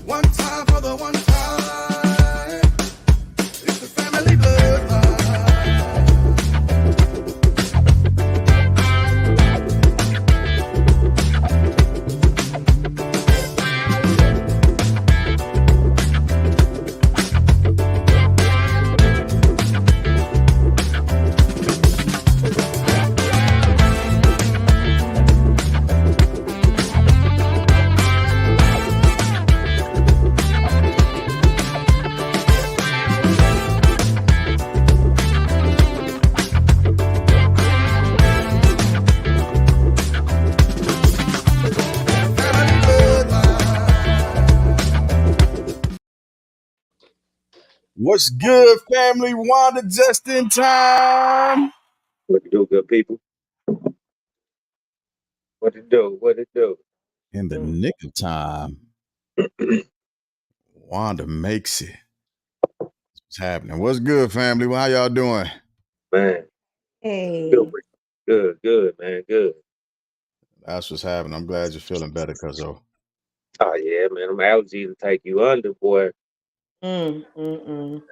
One time for the one time. It's the family bloodline. Family bloodline. What's good, family? Wanda just in time. What to do, good people? What to do? What to do? In the nick of time, Wanda makes it. What's happening? What's good, family? How y'all doing? Man, feel Hey, pretty good, good, man, good. That's what's happening. I'm glad you're feeling better, cuzzo. Oh yeah, man, them allergies will take you under, boy. mm, mm, mm.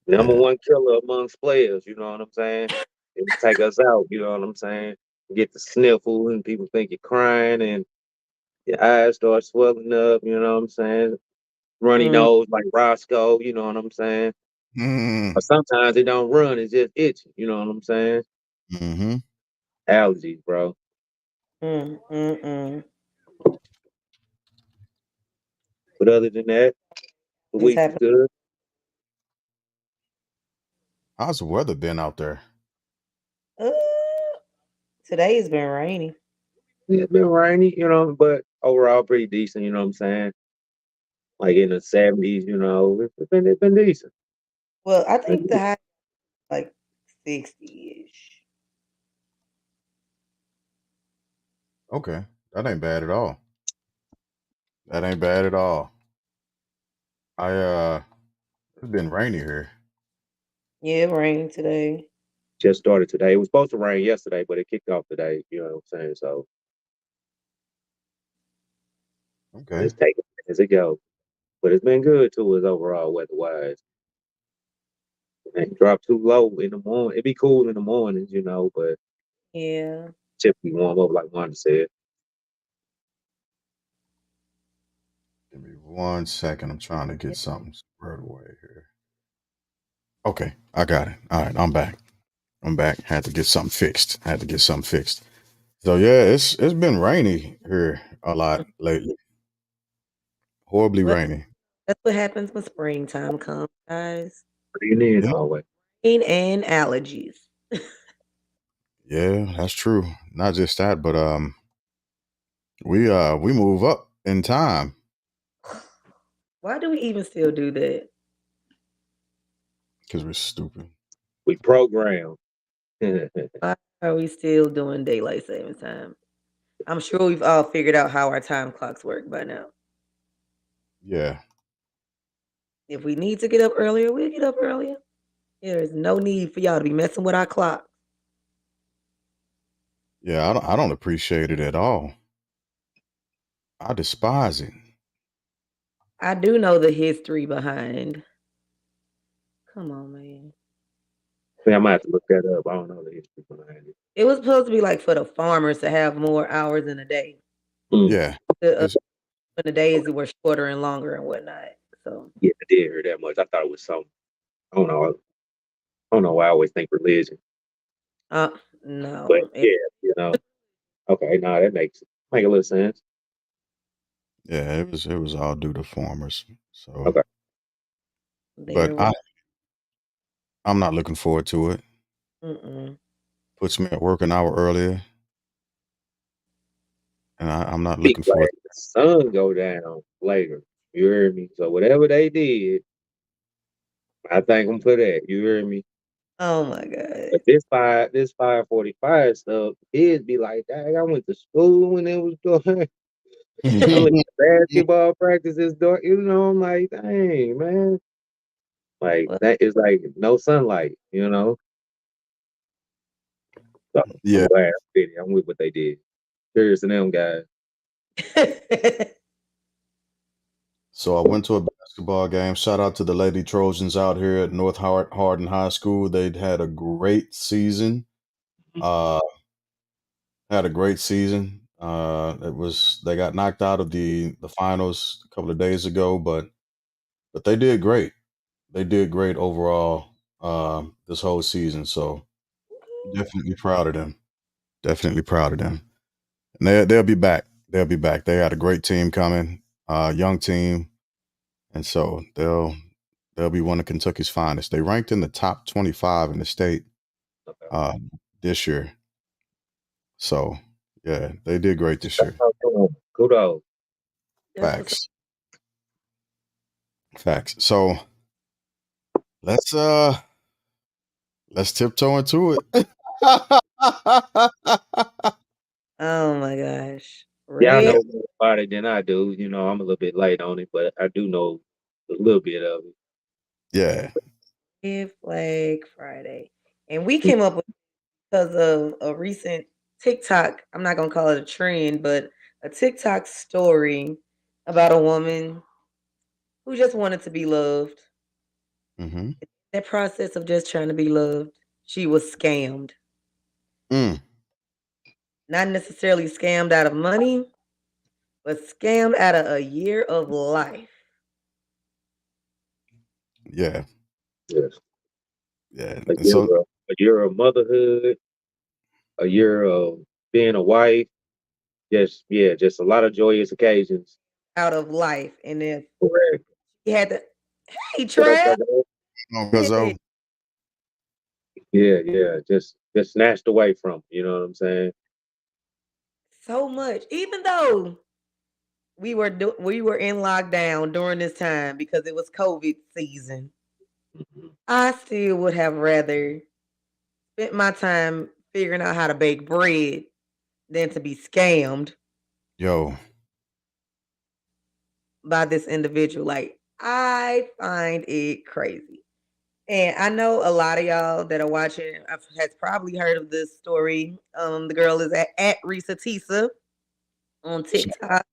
Number Yeah. one killer amongst players. You know what I'm saying? It'll take us out. You know what I'm saying? You get the sniffle, and people think you're crying, and your eyes start swelling up. You know what I'm saying? Runny Mm. nose like Roscoe. You know what I'm saying? Mm-hmm. Or sometimes it don't run; it's just itching. You know what I'm saying? Allergies, bro. Mm, mm, mm. But other than that, the Just week was happened. good. How's the weather been out there? Uh, Today's been rainy. Yeah, it's been rainy, but overall pretty decent, you know what I'm saying? Like in the 70s, it's been decent. Well, I think the high like 60-ish. Okay. That ain't bad at all. That ain't bad at all. It's been rainy here. Yeah, it rained today. Just started today. It was supposed to rain yesterday, but it kicked off today, you know what I'm saying? So Okay. just take it as it goes. But it's been good to us overall weather wise. It ain't drop too low in the morning. It'd be cool in the mornings, but Yeah. typically warm up like Wanda said. Give me 1 second. I'm trying to get something squared away here. Okay, I got it. All right, I'm back. I'm back. Had to get something fixed. So yeah, it's been rainy here a lot lately. Horribly Well, rainy. that's what happens when springtime comes, guys. What do you need Yeah, always? Rain and allergies. yeah, that's true. Not just that, but we move up in time Why do we even still do that? because we're stupid. We program. Why are we still doing daylight saving time? I'm sure we've all figured out how our time clocks work by now. Yeah, If we need to get up earlier, we'll get up earlier. There is no need for y'all to be messing with our clock. yeah. I don't appreciate it at all. I despise it. I do know the history behind. Come on, man. I might have to look that up. I don't know the history behind it. It was supposed to be like for the farmers to have more hours in a day. Mm. Yeah, The, it's when the days were shorter and longer and whatnot. So, Yeah, I did hear that much. I thought it was something. I don't know. I don't know why I always think religion, uh, but no. yeah, you know. Okay, no, that make a little sense. yeah. It was all due to farmers. So, Okay, but There was. I'm not looking forward to it. Mm-mm. Puts me at work an hour earlier, and I'm not be looking glad forward. the sun go down later. You hear me? So whatever they did, I thank them for that. You hear me? Oh my God. But this 5:45 stuff, kids be like, "Dang, I went to school when it was doing. I went to basketball practices doing. I'm like, dang, man, like Well, that is like no sunlight. You know. So I'm Yeah, glad I'm with what they did. Cheers to them guys. So I went to a basketball game. Shout out to the Lady Trojans out here at North Hardin High School. They'd had a great season. Uh, had a great season. They got knocked out of the finals a couple of days ago, but they did great. They did great overall this whole season. So definitely proud of them. Definitely proud of them. And they'll be back. They'll be back. They had a great team coming, young team, and so they'll be one of Kentucky's finest. They ranked in the top 25 in the state Okay. this year. So yeah, they did great this year. Kudos. That's what's Facts. So let's tiptoe into it. Oh my gosh. Y'all Red, know more about it than I do. You know, I'm a little bit late on it, but I do know a little bit of it. Yeah. Red Flag Friday. And we came up with because of a recent TikTok, I'm not gonna call it a trend, but a TikTok story about a woman who just wanted to be loved. Mm-hmm. That process of just trying to be loved, she was scammed. Mm. Not necessarily scammed out of money, but scammed out of a year of life. Yeah. Yes. Yeah. A And year, so a year of motherhood, a year of being a wife. Just a lot of joyous occasions. Out of life. And if Correct. you had to, hey, What up, Trav. brother? because Yeah. Just snatched away from. You know what I'm saying? So much. Even though we were in lockdown during this time because it was COVID season, Mhm. I still would have rather spent my time figuring out how to bake bread than to be scammed yo, by this individual. Like, I find it crazy. And I know a lot of y'all that are watching has probably heard of this story. The girl is at Risa Tisa on TikTok,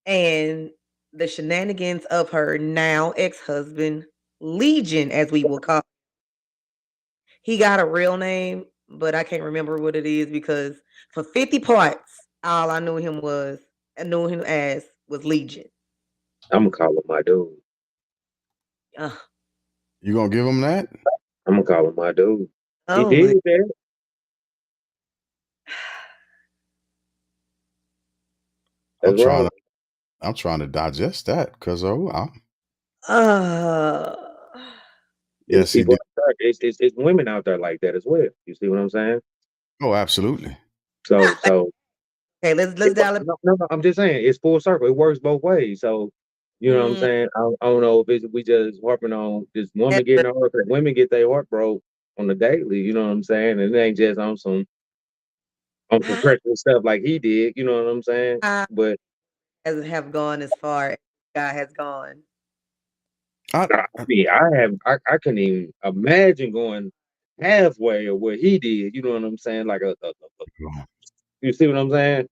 and the shenanigans of her now ex-husband, Legion, as we will call. He got a real name, but I can't remember what it is because for 50 parts, all I knew him as was Legion. I'm gonna call him my dude. Ugh. you gonna give them that? I'm gonna call him my dude. He Oh my did that. I'm That's wrong. trying to digest that because uh yes, he People did. out there, it's women out there like that as well. You see what I'm saying? Oh, absolutely. So okay, let's dial it. no, I'm just saying it's full circle. It works both ways. So you know what I'm Mm, saying? I don't know if we just harping on this woman that's getting her heart. Women get their heart broke on the daily. You know what I'm saying? And it ain't just on some pressure stuff like he did. You know what I'm saying? I But have gone as far as guy has gone. I, I mean, I couldn't even imagine going halfway of what he did. You know what I'm saying? Like you see what I'm saying?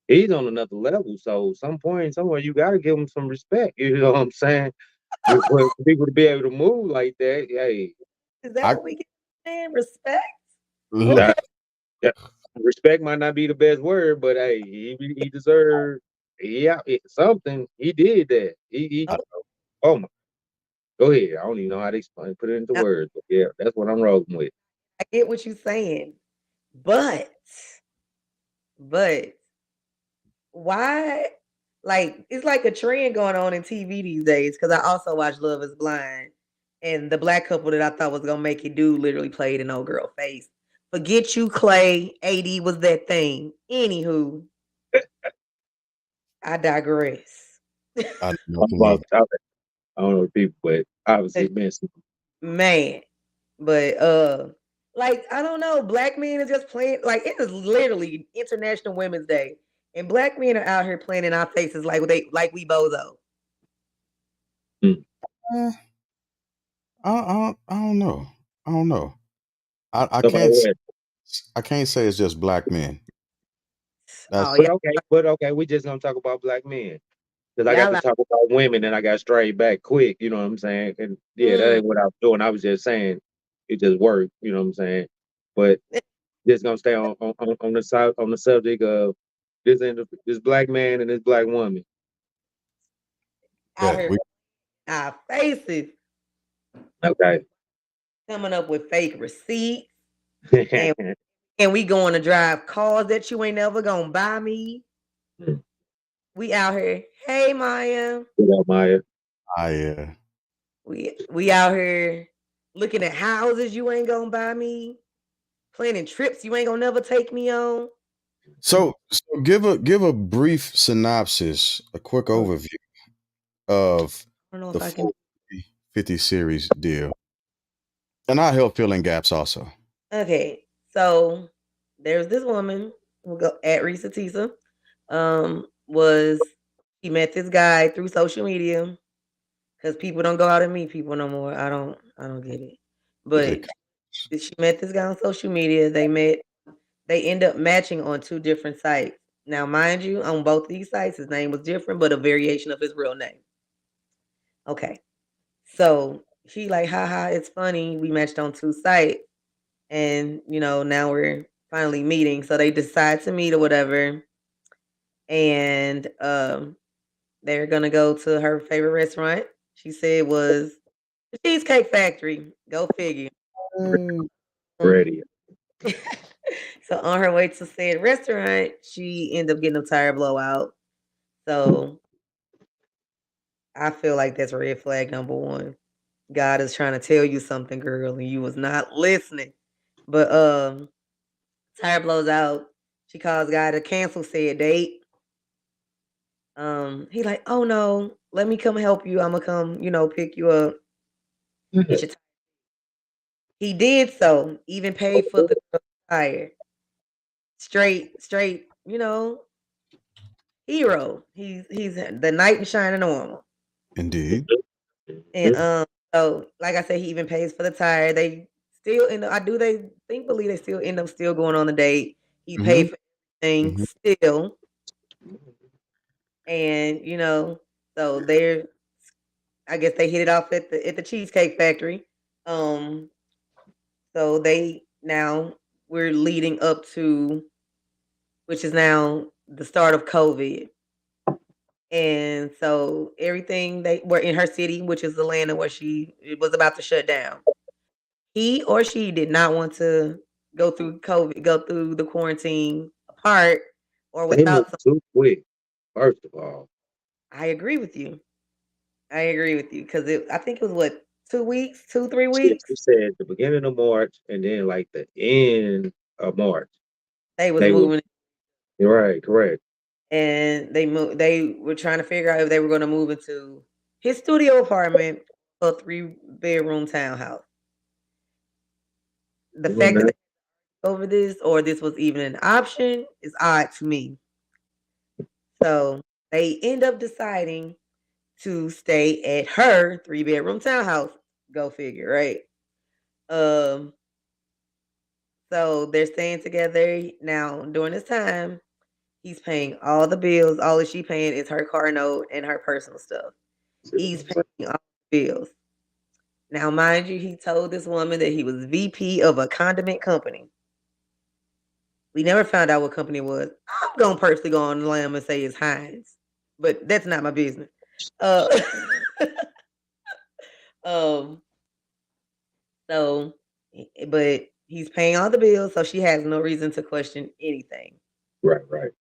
He's on another level. So some point, somewhere, you got to give him some respect. You know what I'm saying? For people to be able to move like that, hey, Is that I, what we get? Man, respect? look, Okay. that, that- respect might not be the best word, but hey, he deserved something. He did that. He Oh, oh my, go ahead. I don't even know how to explain, put it into now, words. But yeah, that's what I'm rolling with. I get what you're saying. But why, like, it's like a trend going on in TV these days because I also watch Love is Blind, and the black couple that I thought was gonna make it do literally played an old girl face. Forget you, Clay. AD was that thing. Anywho, I digress. I know I'm nothing about of to I don't know people, but obviously it meant something. Man, but like, I don't know, black men are just playing, like, it is literally International Women's Day, and black men are out here playing in our faces like we bozo. Eh, I don't know. I don't know. I Nobody can't had- I can't say it's just black men. That's Oh yeah. But okay, we just gonna talk about black men. Because I got Y'all to out, talk about women and I got straight back quick, you know what I'm saying? And yeah, that mm, ain't what I was doing. I was just saying it just worked, you know what I'm saying? But just gonna stay on the side on the subject of this black man and this black woman. out Bet here we in our faces, Okay. coming up with fake receipts, and we going to drive cars that you ain't never gonna buy me. We out here. Hey Maya. What up, Maya? I We out here looking at houses you ain't gonna buy me, planning trips you ain't gonna never take me on. so give a brief synopsis, a quick overview of I don't know the if I can. full 50 series deal. And I'll help fill in gaps also. Okay, so there's this woman who go at Risa Tisa. Was She met this guy through social media because people don't go out and meet people no more. I don't get it. But she met this guy on social media. They end up matching on two different sites. Now, mind you, on both of these sites, his name was different, but a variation of his real name. Okay. So she like, haha, it's funny. We matched on two sites. And, now we're finally meeting. So they decide to meet or whatever. And they're gonna go to her favorite restaurant. She said was the Cheesecake Factory. Go figure. Ready. So on her way to said restaurant, she ended up getting a tire blowout. So I feel like that's red flag number one. God is trying to tell you something, girl, and you was not listening. But tire blows out. She calls guy to cancel said date. He like, oh no, let me come help you. I'ma come, pick you up. Get your He did so, even paid for the tire. Straight, hero. He's the knight in shining armor. Indeed. And so like I said, he even pays for the tire. They still end up, believe they still end up still going on the date. He paid for everything Mhm. still. And so I guess they hit it off at the Cheesecake Factory. So we're leading up to, which is now the start of COVID. And so everything they were in her city, which is Atlanta, where it was about to shut down. He or she did not want to go through COVID, go through the quarantine apart or They moved without some. too quick, first of all. I agree with you. I agree with you because I think it was what 2 weeks, 3 She weeks. said the beginning of March and then like the end of March. They was They were moving, right, correct. and they were trying to figure out if they were going to move into his studio apartment or 3-bedroom townhouse. The You fact that know, they over this or this was even an option is odd to me. So they end up deciding to stay at her 3-bedroom townhouse. Go figure, right? Um, so they're staying together now. During this time, he's paying all the bills. All that she paying is her car note and her personal stuff. He's paying all the bills. Now, mind you, he told this woman that he was VP of a condiment company. We never found out what company it was. I'm gonna personally go on the limb and say it's Heinz, but that's not my business. Uh, um, so, but he's paying all the bills, so she has no reason to question anything. right.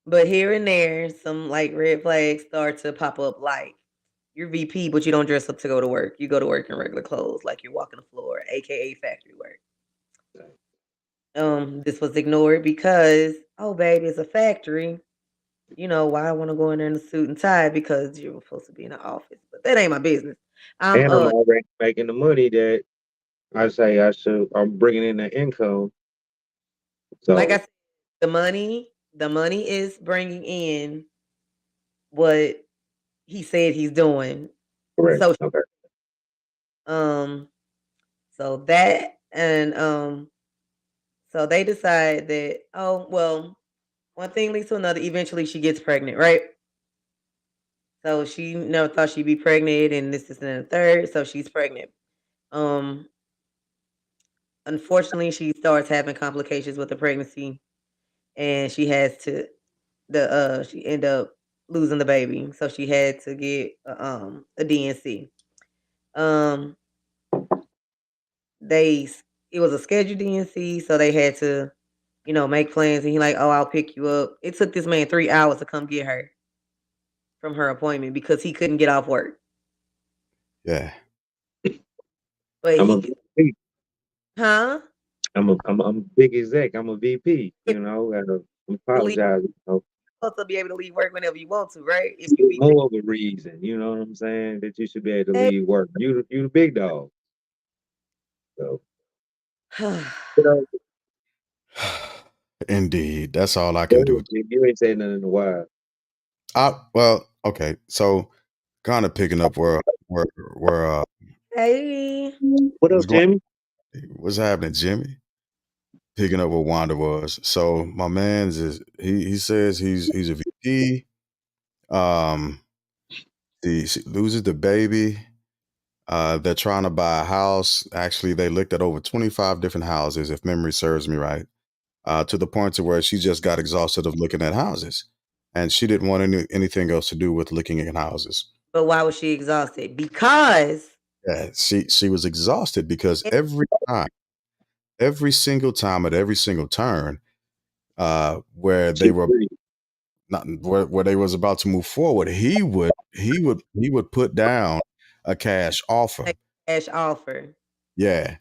But here and there, some like red flags start to pop up, like you're VP, but you don't dress up to go to work. You go to work in regular clothes, like you're walking the floor, aka factory work. This was ignored because, oh baby, it's a factory. Why I want to go in there in a suit and tie because you're supposed to be in the office. But that ain't my business. I'm And I'm already making the money that I say I'm bringing in the income. like I So said, the money is bringing in what he said he's doing. correct. So Okay. um so that and so they decide that, oh well, one thing leads to another. Eventually she gets pregnant, right? So she never thought she'd be pregnant, and this and the third. So she's pregnant. Um, Unfortunately, she starts having complications with the pregnancy, and she end up losing the baby. So she had to get a DNC. Um, it was a scheduled DNC, so they had to, make plans. And he like, oh, I'll pick you up. It took this man 3 hours to come get her from her appointment because he couldn't get off work. Yeah. But I'm a he, VP. huh? I'm a big exec. I'm a VP. You know, I apologize. You know, Supposed to be able to leave work whenever you want to, right? If you there's be more of a reason. You know what I'm saying? That you should be able to leave work. You the big dog. So you know, Indeed. That's all I can do. you ain't saying nothing in a while. Well, okay. So kind of picking up where hey, What what's up, going Jimmy? what's happening, Jimmy? Picking up where Wanda was. So my man's he says he's a VP. She loses the baby. They're trying to buy a house. Actually, they looked at over 25 different houses, if memory serves me right. To the point to where she just got exhausted of looking at houses, and she didn't want anything else to do with looking at houses. but why was she exhausted? Because Yeah, she was exhausted because every single time at every single turn, where they She were pretty. not where they was about to move forward, he would put down a cash offer. cash offer. Yeah,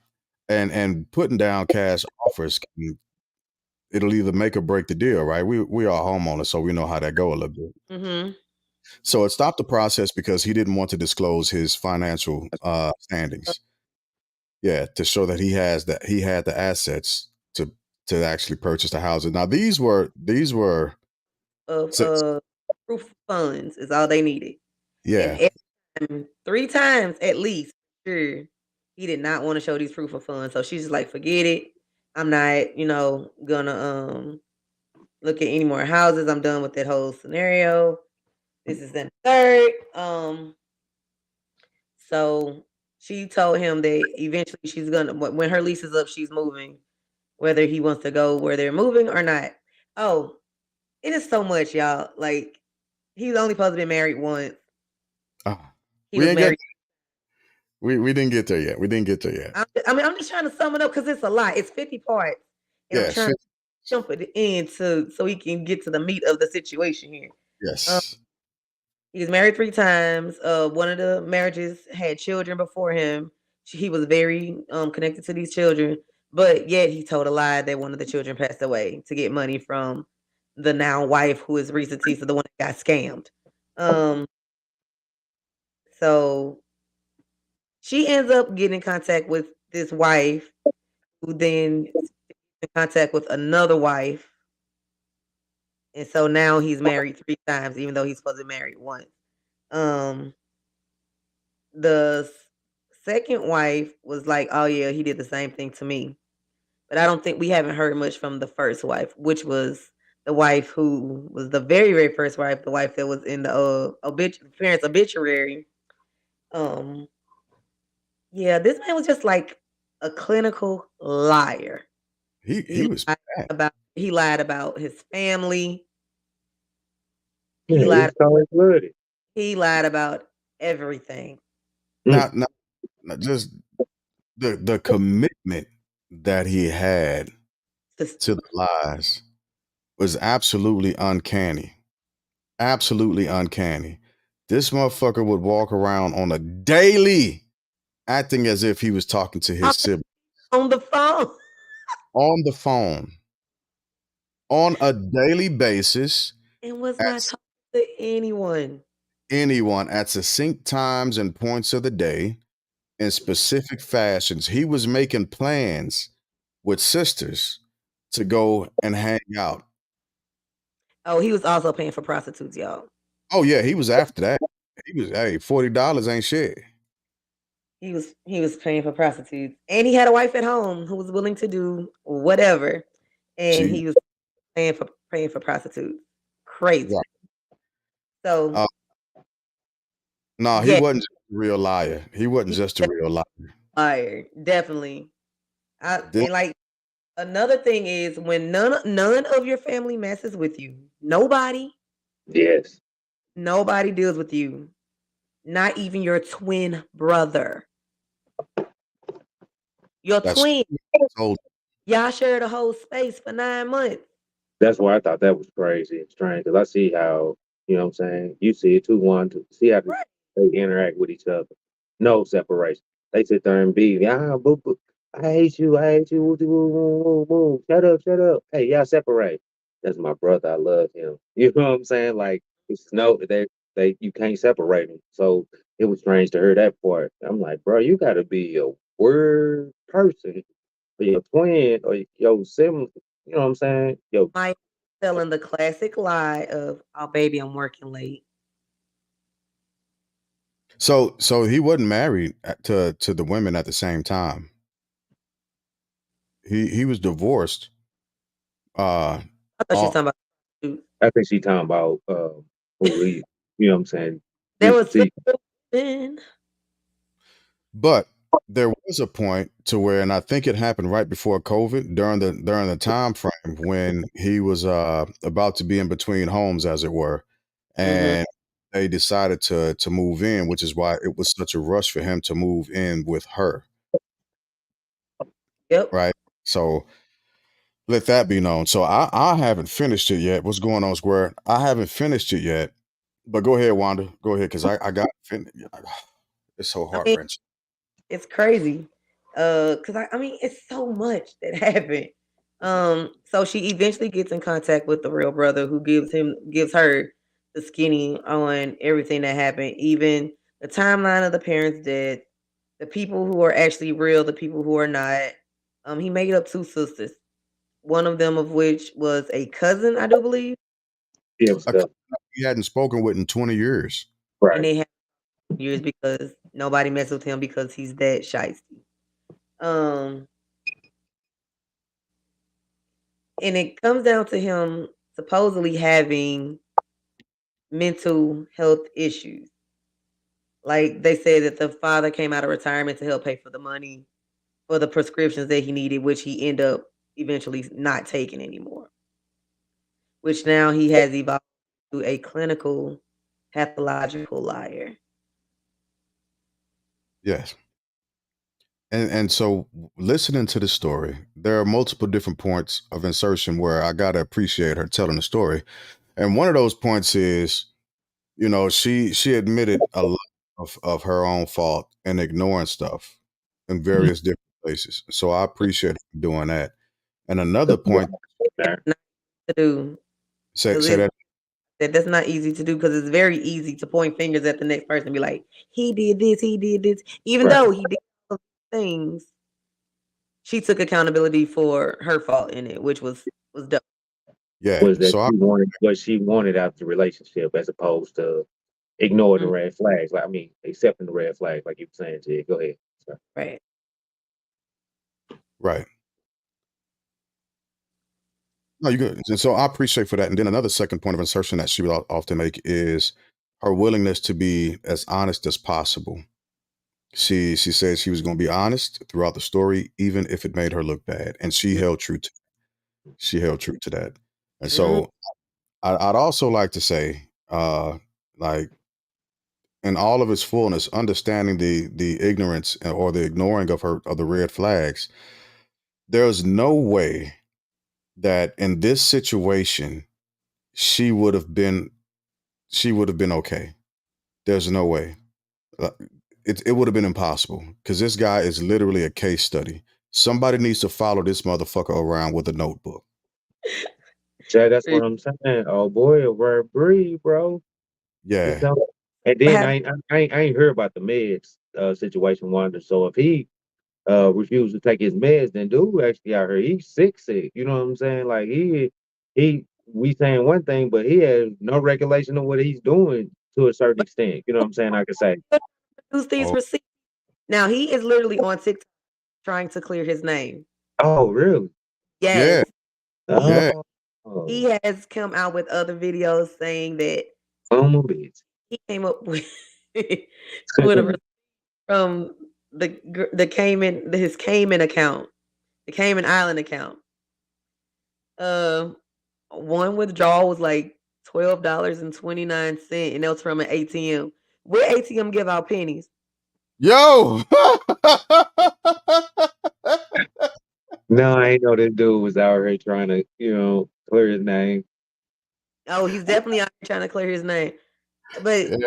and putting down cash offers it'll either make or break the deal, right? We are homeowners, so we know how that go a little bit. Mm-hmm. So it stopped the process because he didn't want to disclose his financial standings. Yeah, to show that he had the assets to actually purchase the houses. Now these were Of so- proof of funds is all they needed. yeah, And every time, 3 times at least, sure, he did not want to show these proof of funds. So she's just like, forget it. I'm not, gonna look at any more houses. I'm done with that whole scenario. This is the third. So she told him that eventually she's gonna when her lease is up, she's moving, whether he wants to go where they're moving or not. Oh, it is so much, y'all. Like, he's only supposed to be married once. He we was ain't get married. we didn't get there yet. We didn't get there yet. I'm just trying to sum it up because it's a lot. It's 50 parts. And Yeah, I'm trying to jump at the end so he can get to the meat of the situation here. yes. He was married 3 times. One of the marriages had children before him. He was very connected to these children, but yet he told a lie that one of the children passed away to get money from the now wife, who is Risa Tisa, the one that got scammed. So she ends up getting in contact with this wife, who then in contact with another wife. And so now he's married 3 times, even though he's supposed to be married once. The second wife was like, oh yeah, he did the same thing to me. But I don't think we haven't heard much from the first wife, which was the wife who was the very, very first wife, the wife that was in the parents' obituary. Yeah, this man was just like a clinical liar. He was bad. He lied about his family. Yeah, He lied. it's always blooded. He lied about everything. Not just the commitment that he had to the lies was absolutely uncanny. Absolutely uncanny. This motherfucker would walk around on a daily acting as if he was talking to his sibling On the phone. on the phone on a daily basis And was not talking to anyone. at succinct times and points of the day in specific fashions. He was making plans with sisters to go and hang out. Oh, he was also paying for prostitutes, y'all. Oh yeah, he was after that. He was, hey, $40 ain't shit. He was paying for prostitutes, and he had a wife at home who was willing to do whatever, and he was paying for prostitutes. Crazy. Right. So No, he Yeah, wasn't just a real liar. He wasn't he's just a real liar. liar, definitely. This, And like another thing is when none of your family messes with you. Yes, Nobody deals with you. Not even your twin brother. Your that's twin. so Y'all shared a whole space for 9 months. that's why I thought that was crazy and strange. Because I see how, you know what I'm saying? You see it too, one, to see how Right. they interact with each other. No separation. They sit there and be, boo, boo. I hate you. I hate you. Woo, woo, woo, woo, woo. Shut up. Shut up. Hey, y'all separate. That's my brother. I love him. You know what I'm saying? Like, it's no, you can't separate them. So it was strange to hear that part. I'm like, bro, you got to be a word person for your twin or your sibling. You know what I'm saying? Yo, Mike telling the classic lie of, "Oh, baby, I'm working late." so he wasn't married to the women at the same time. He was divorced. Uh, I thought she was all, talking about dudes. I think she talking about who he, you know what I'm saying? There Reese was T. women. but there was a point to where, and I think it happened right before COVID during the time frame when he was about to be in between homes, as it were, Mhm. and they decided to move in, which is why it was such a rush for him to move in with her, Yep. right? So let that be known. So I haven't finished it yet. What's going on, Square? I haven't finished it yet. But go ahead, Wanda. Go ahead, because I got it's so I heart mean, wrenching. it's crazy. Cause I mean, it's so much that happened. So she eventually gets in contact with the real brother who gives her the skinny on everything that happened, even the timeline of the parents' death, the people who are actually real, the people who are not. He made up 2 sisters, one of them of which was a cousin, I do believe, Yeah, was A the couple he hadn't spoken with in 20 years. and right. they had years because nobody messed with him because he's that shiesty. Um, and it comes down to him supposedly having mental health issues. Like they said that the father came out of retirement to help pay for the money for the prescriptions that he needed, which he ended up eventually not taking anymore. Which now he has evolved to a clinical pathological liar. Yes. And so listening to the story, there are multiple different points of insertion where I gotta appreciate her telling the story. And one of those points is, she admitted a lot of her own fault and ignoring stuff in various different places. So I appreciate her doing that. And another point, There. Not to do because say that. that's not easy to do because it's very easy to point fingers at the next person and be like, he did this, even Right. though he did all those things. She took accountability for her fault in it, which was dope. Yeah. Was that So I she wanted what she wanted out of the relationship as opposed to ignoring the Mm, red flags. Like I mean, accepting the red flags, like you were saying, Jay. Go ahead. Sorry. right. right. No, you good. And so I appreciate for that. And then another second point of insertion that she would often make is her willingness to be as honest as possible. She said she was going to be honest throughout the story, even if it made her look bad, and Mm, she held true to that. And mhm. so I'd also like to say, like in all of its fullness, understanding the ignorance or the ignoring of the red flags, there's no way that in this situation she would have been okay. There's no way. Uh, it would have been impossible because this guy is literally a case study. Somebody needs to follow this motherfucker around with a notebook. Jay, that's what I'm saying. Oh boy, a rare breed, bro. You Yeah, know? And What then happened? I ain't heard about the meds situation, Wanda. So if he refused to take his meds, then dude actually out here, he's sick. You know what I'm saying? Like he we saying one thing, but he has no regulation of what he's doing to a certain extent. You know what I'm saying? I could say, Produce these oh receipts. Now he is literally on TikTok trying to clear his name. oh really? yeah, Yes, he yeah. Oh, he has come out with other videos saying that I'm a bitch. he came up with. with a receipt from the Cayman his Cayman account, the Cayman Island account. One withdrawal was like $12.29, and that was from an ATM. What ATM give out pennies? Yo. No, I ain't know this dude was out here trying to, clear his name. Oh, he's definitely out here trying to clear his name, but Yeah.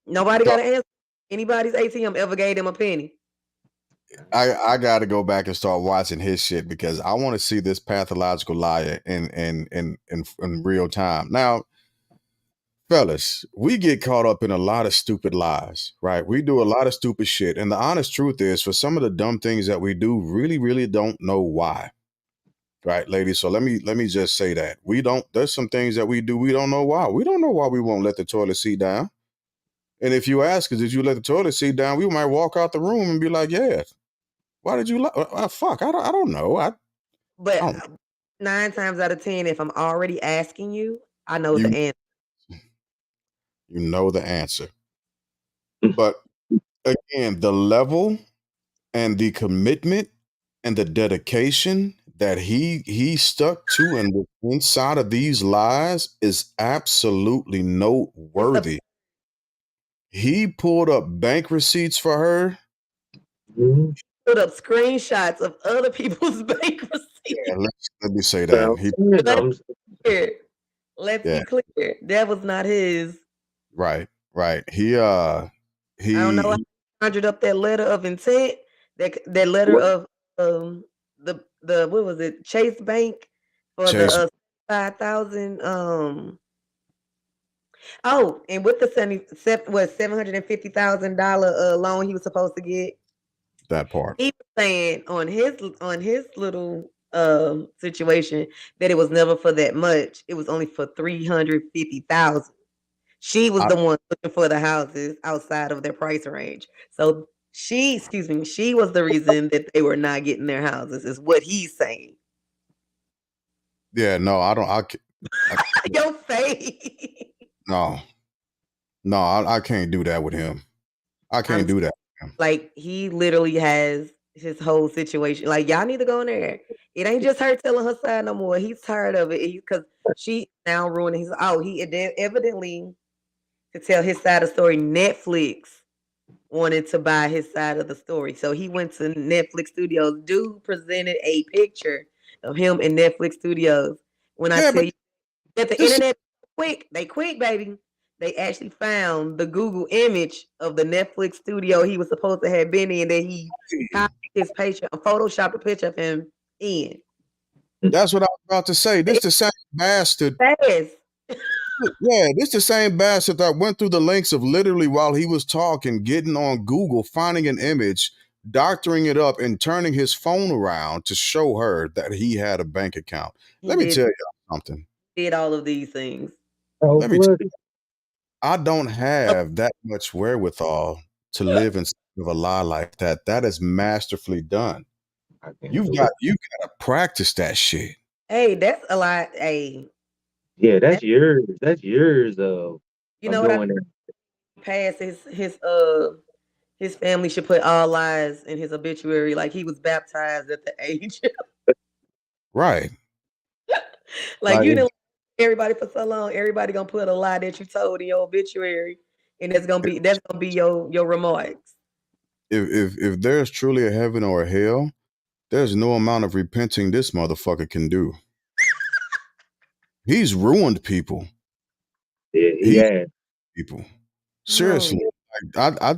nobody got an answer. Anybody's ATM ever gave him a penny? I got to go back and start watching his shit because I want to see this pathological liar in real time. Now, fellas, we get caught up in a lot of stupid lies, right? We do a lot of stupid shit, and the honest truth is, for some of the dumb things that we do, really don't know why, right, ladies? So let me just say that we don't. There's some things that we do we don't know why. We don't know why we won't let the toilet seat down. And if you ask us, did you let the toilet seat down? We might walk out the room and be like, yeah. Why did you? Fuck, I don't know. I But don't. 9 times out of 10, if I'm already asking you, I know You the answer. you know the answer. But again, the level and the commitment and the dedication that he stuck to and was inside of these lies is absolutely noteworthy. He pulled up bank receipts for her. Mhm. Put up screenshots of other people's bank receipts. Yeah, let me say So, that. He Let's Let's Yeah. be clear. That was not his. right. He I don't know how he conjured up that letter of intent. That letter What? of the what was it? Chase Bank for Chase. the 5,000. Oh, and with the $750,000 loan he was supposed to get, That part. he was saying on his little situation that it was never for that much. It was only for 350,000. She was the one looking for the houses outside of their price range. So she was the reason that they were not getting their houses, is what he's saying. Yeah, no, I don't. Your face. No, I can't do that with him. I can't do that. Like, he literally has his whole situation. Like, y'all need to go in there. It ain't just her telling her side no more. He's tired of it because she now ruining his. Oh, he evidently, to tell his side of the story, Netflix wanted to buy his side of the story. So he went to Netflix Studios. Dude presented a picture of him in Netflix Studios. When I tell you that the internet quick, baby. They actually found the Google image of the Netflix studio he was supposed to have been in, that he copied his picture, photoshopped a picture of him in. That's what I was about to say. This the same bastard. Fast. Yeah, this the same bastard that went through the links of literally while he was talking, getting on Google, finding an image, doctoring it up, and turning his phone around to show her that he had a bank account. Let me tell you something. Did all of these things. Let me tell you, I don't have that much wherewithal to live in a lie like that. That is masterfully done. You got to practice that shit. Hey, that's a lot. Hey, yeah, that's yours. That's yours. You know what? Doing Past his family should put all lies in his obituary, like he was baptized at the age. Right. Like, you didn't everybody for so long. Everybody gonna put a lie that you told in your obituary, and that's gonna be your remarks. If there's truly a heaven or a hell, there's no amount of repenting this motherfucker can do. He's ruined people. Yeah, he has people. Seriously, I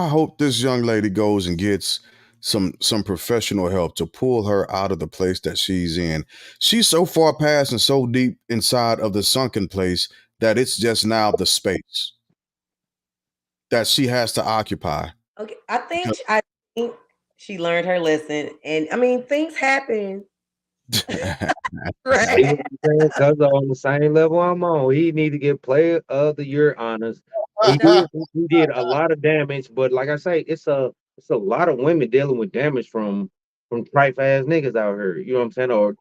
hope this young lady goes and gets some professional help to pull her out of the place that she's in. She's so far past and so deep inside of the sunken place that it's just now the space that she has to occupy. Okay, I think she learned her lesson, and I mean, things happen. right. Because on the same level I'm on, he need to get Player of the Year honors. He did a lot of damage, but like I say, it's a lot of women dealing with damage from trife ass niggas out here. You know what I'm saying? Or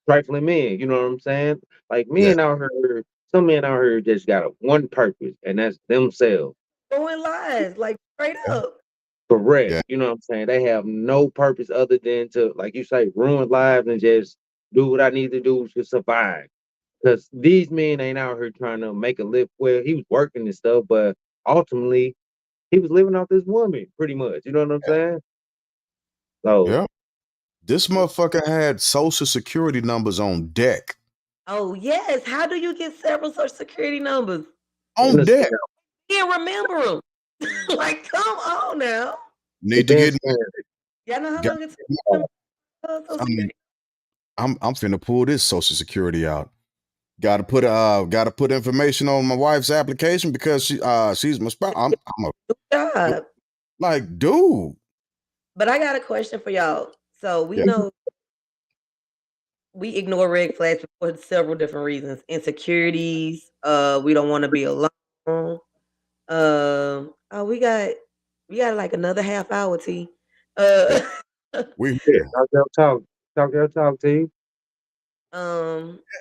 trifling men. You know what I'm saying? Like men out here Some men out here just got a one purpose, and that's themselves. Going lies, like straight up. Correct. Yeah. You know what I'm saying? They have no purpose other than to, like you say, ruin lives and just do what I need to do to survive. Because these men ain't out here trying to make a live. Well, he was working and stuff, but ultimately he was living off this woman, pretty much. You know what I'm saying? So Yeah. This motherfucker had social security numbers on deck. Oh yes. How do you get several social security numbers? On understand, deck. Can't remember them. Like, come on now. Need to get. Y'all know how Got- long it takes to Social I mean, Security? I'm finna pull this social security out. Got to put information on my wife's application because she's my spouse. I'm a, Good job. like, dude. But I got a question for y'all. So we Yeah. know we ignore red flags for several different reasons. Insecurities, we don't want to be alone. Oh, we got like another half hour, T. We here. Talk your talk, T.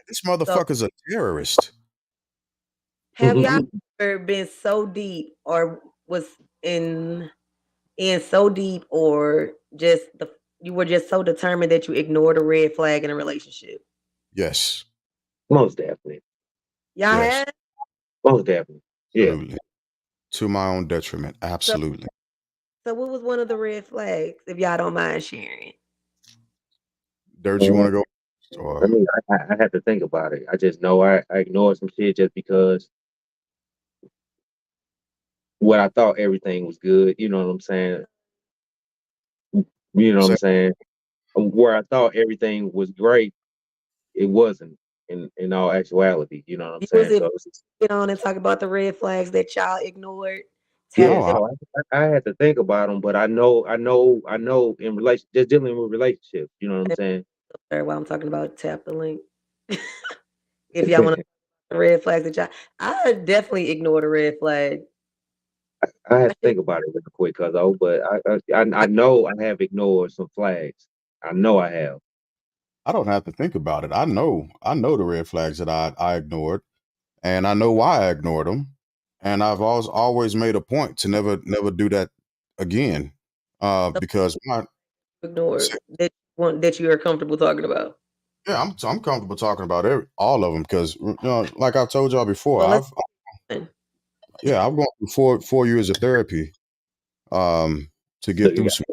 This motherfucker's a terrorist. Have y'all ever been so deep or was in so deep or just you were just so determined that you ignored a red flag in a relationship? Yes. Most definitely. Y'all Yes. had? Most definitely. Yeah. Absolutely. To my own detriment. Absolutely. So what was one of the red flags, if y'all don't mind sharing? Dirt, you want to go? Or, I mean, I had to think about it. I just know I ignored some shit just because what I thought everything was good. You know what I'm saying? You know what I'm saying? Where I thought everything was great, it wasn't in all actuality. You know what I'm Was saying? it So it's just, get on and talk about the red flags that y'all ignored? yeah, No, so I had to think about them, but I know in relation, just dealing with relationships. You know what I'm saying? While I'm talking about tap the link. If y'all want to the red flags that y'all, I definitely ignored a red flag. I had to think about it real quick, but I know I have ignored some flags. I know I have. I don't have to think about it. I know the red flags that I ignored, and I know why I ignored them. And I've always made a point to never do that again. Because Ignored that you are comfortable talking about. yeah, I'm comfortable talking about all of them because like I told y'all before, Well, I've gone through 4 years of therapy to get through some.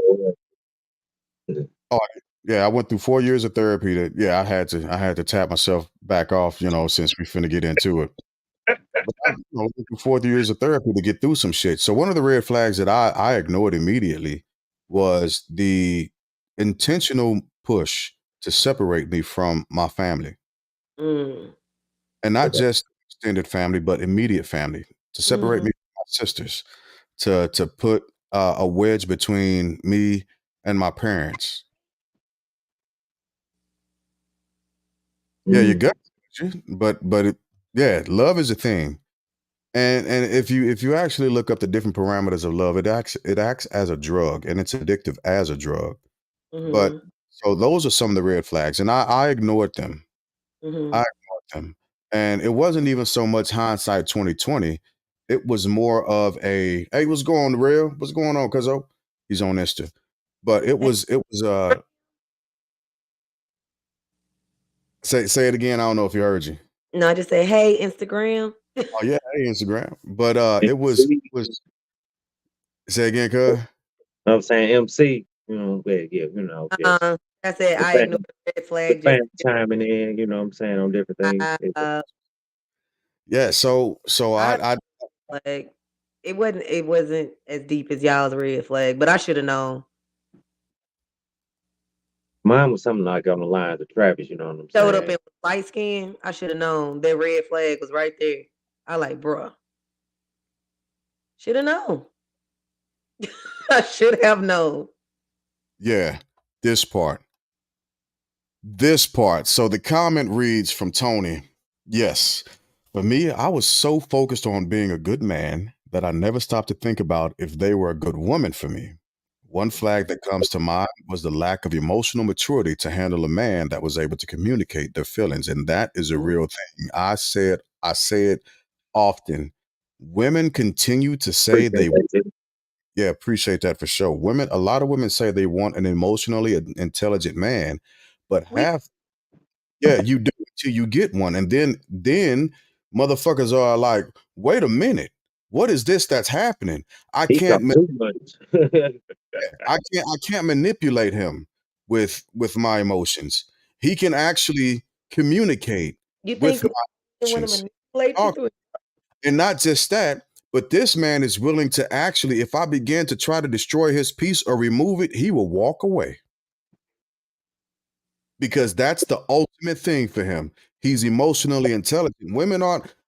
Oh yeah, I went through 4 years of therapy. I had to tap myself back off, since we finna get into it. But I went through 4 years of therapy to get through some shit. So one of the red flags that I ignored immediately was the intentional push to separate me from my family. And not just extended family, but immediate family. To separate me from my sisters. To put a wedge between me and my parents. Yeah, you got but love is a thing. And if you actually look up the different parameters of love, it acts as a drug, and it's addictive as a drug. But so those are some of the red flags, and I ignored them. I ignored them. And it wasn't even so much hindsight 2020. It was more of a, hey, what's going on, real? What's going on, cuzzo? He's on Insta. But it was say it again. I don't know if you heard you. No, I just say, hey, Instagram. Oh yeah, hey, Instagram. But it was say again, cuz. I'm saying MC, just I said I ignored the red flag. the fans chiming in, you know what I'm saying, on different things. Yeah, so I like it wasn't as deep as y'all's red flag, but I should have known. Mine was something like on the lines of Travis, you know what I'm saying? Showed up in light skin. I should have known that red flag was right there. I like, bruh. Should have known. I should have known. Yeah, this part. So the comment reads from Tony. Yes. For me, I was so focused on being a good man that I never stopped to think about if they were a good woman for me. One flag that comes to mind was the lack of emotional maturity to handle a man that was able to communicate their feelings. And that is a real thing. I said I say it often. Women continue to say they yeah, appreciate that for sure. Women, a lot of women say they want an emotionally intelligent man, but We yeah, you do until you get one, and then motherfuckers are like, wait a minute, what is this that's happening? I He can't, talk too much. I can't manipulate him with my emotions. He can actually communicate you with think my they want to emotions. manipulate you Talk, through it? and not just that, but this man is willing to actually, if I begin to try to destroy his peace or remove it, he will walk away because that's the ultimate thing for him. He's emotionally intelligent.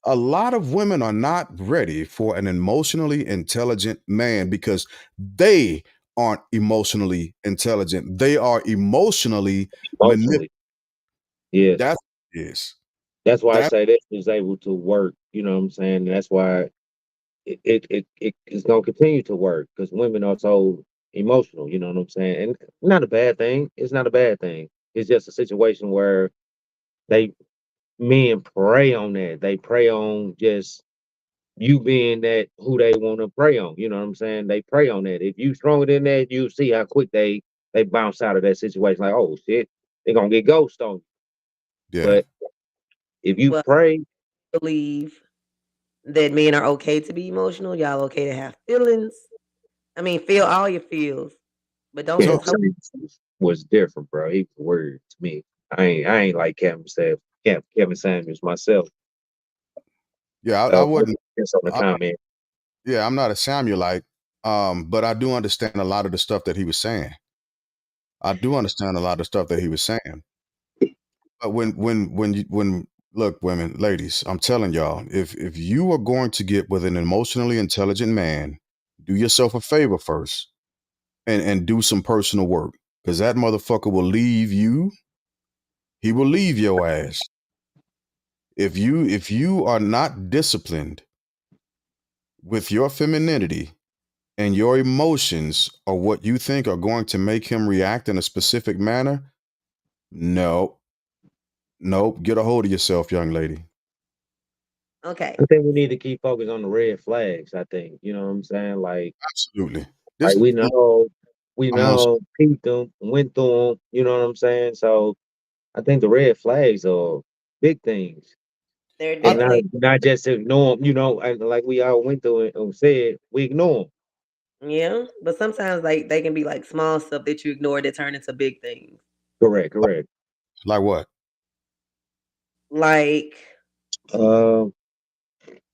A lot of women are not ready for an emotionally intelligent man because they aren't emotionally intelligent. They are emotionally manipulated. Emotionally. Yes. That's what it is. That's why I That say this is able to work. You know what I'm saying? That's why it is gonna continue to work because women are so emotional, you know what I'm saying? And not a bad thing. It's not a bad thing. It's just a situation where they men prey on that. They prey on just you being that who they want to prey on. You know what I'm saying? They prey on that. If you stronger than that, you see how quick they bounce out of that situation. Like, oh shit, they're gonna get ghost on you. yeah. But if you Well, pray, I believe that men are okay to be emotional. Y'all okay to have feelings. I mean, feel all your feels, but don't Kevin So just hold. Samuels was different, bro. He was weird to me. I ain't like Kevin Samuels myself. yeah, I So wouldn't. just on the I, comment. yeah, I'm not a Samuelite, but I do understand a lot of the stuff that he was saying. I do understand a lot of stuff that he was saying. But when look, women, ladies, I'm telling y'all, if you are going to get with an emotionally intelligent man, do yourself a favor first and do some personal work. Because that motherfucker will leave you. He will leave your ass. If you are not disciplined with your femininity and your emotions or what you think are going to make him react in a specific manner, no, nope. Get a hold of yourself, young lady. Okay, I think we need to keep focused on the red flags. I think you know what I'm saying. Absolutely. Like This we I'm on know, peeped them, went through them. You know what I'm saying. So I think the red flags are big things, they're I and definitely not just ignore them. You know, and like we all went through it and said, we ignore them. yeah, but sometimes like they can be like small stuff that you ignore that turn into big things. Correct, correct. like what? Like Um,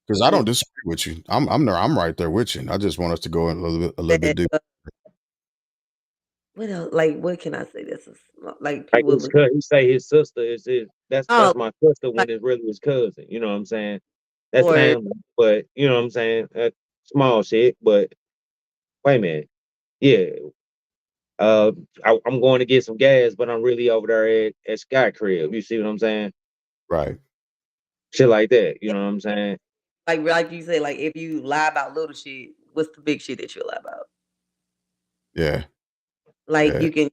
Because I don't disagree with you. I'm right there with you. I just want us to go in a little bit that. deeper. What else? Like what can I say? This is like like people. he say his sister is his. Oh, That's my sister like when it's really his cousin. You know what I'm saying? That's or family, but you know what I'm saying? Small shit, but wait a minute. Yeah. Uh, I'm going to get some gas, but I'm really over there at Sky Crib. You see what I'm saying? Right. Shit like that. You know what I'm saying? like you say, like if you lie about little shit, what's the big shit that you lie about? Yeah. Like Yeah. you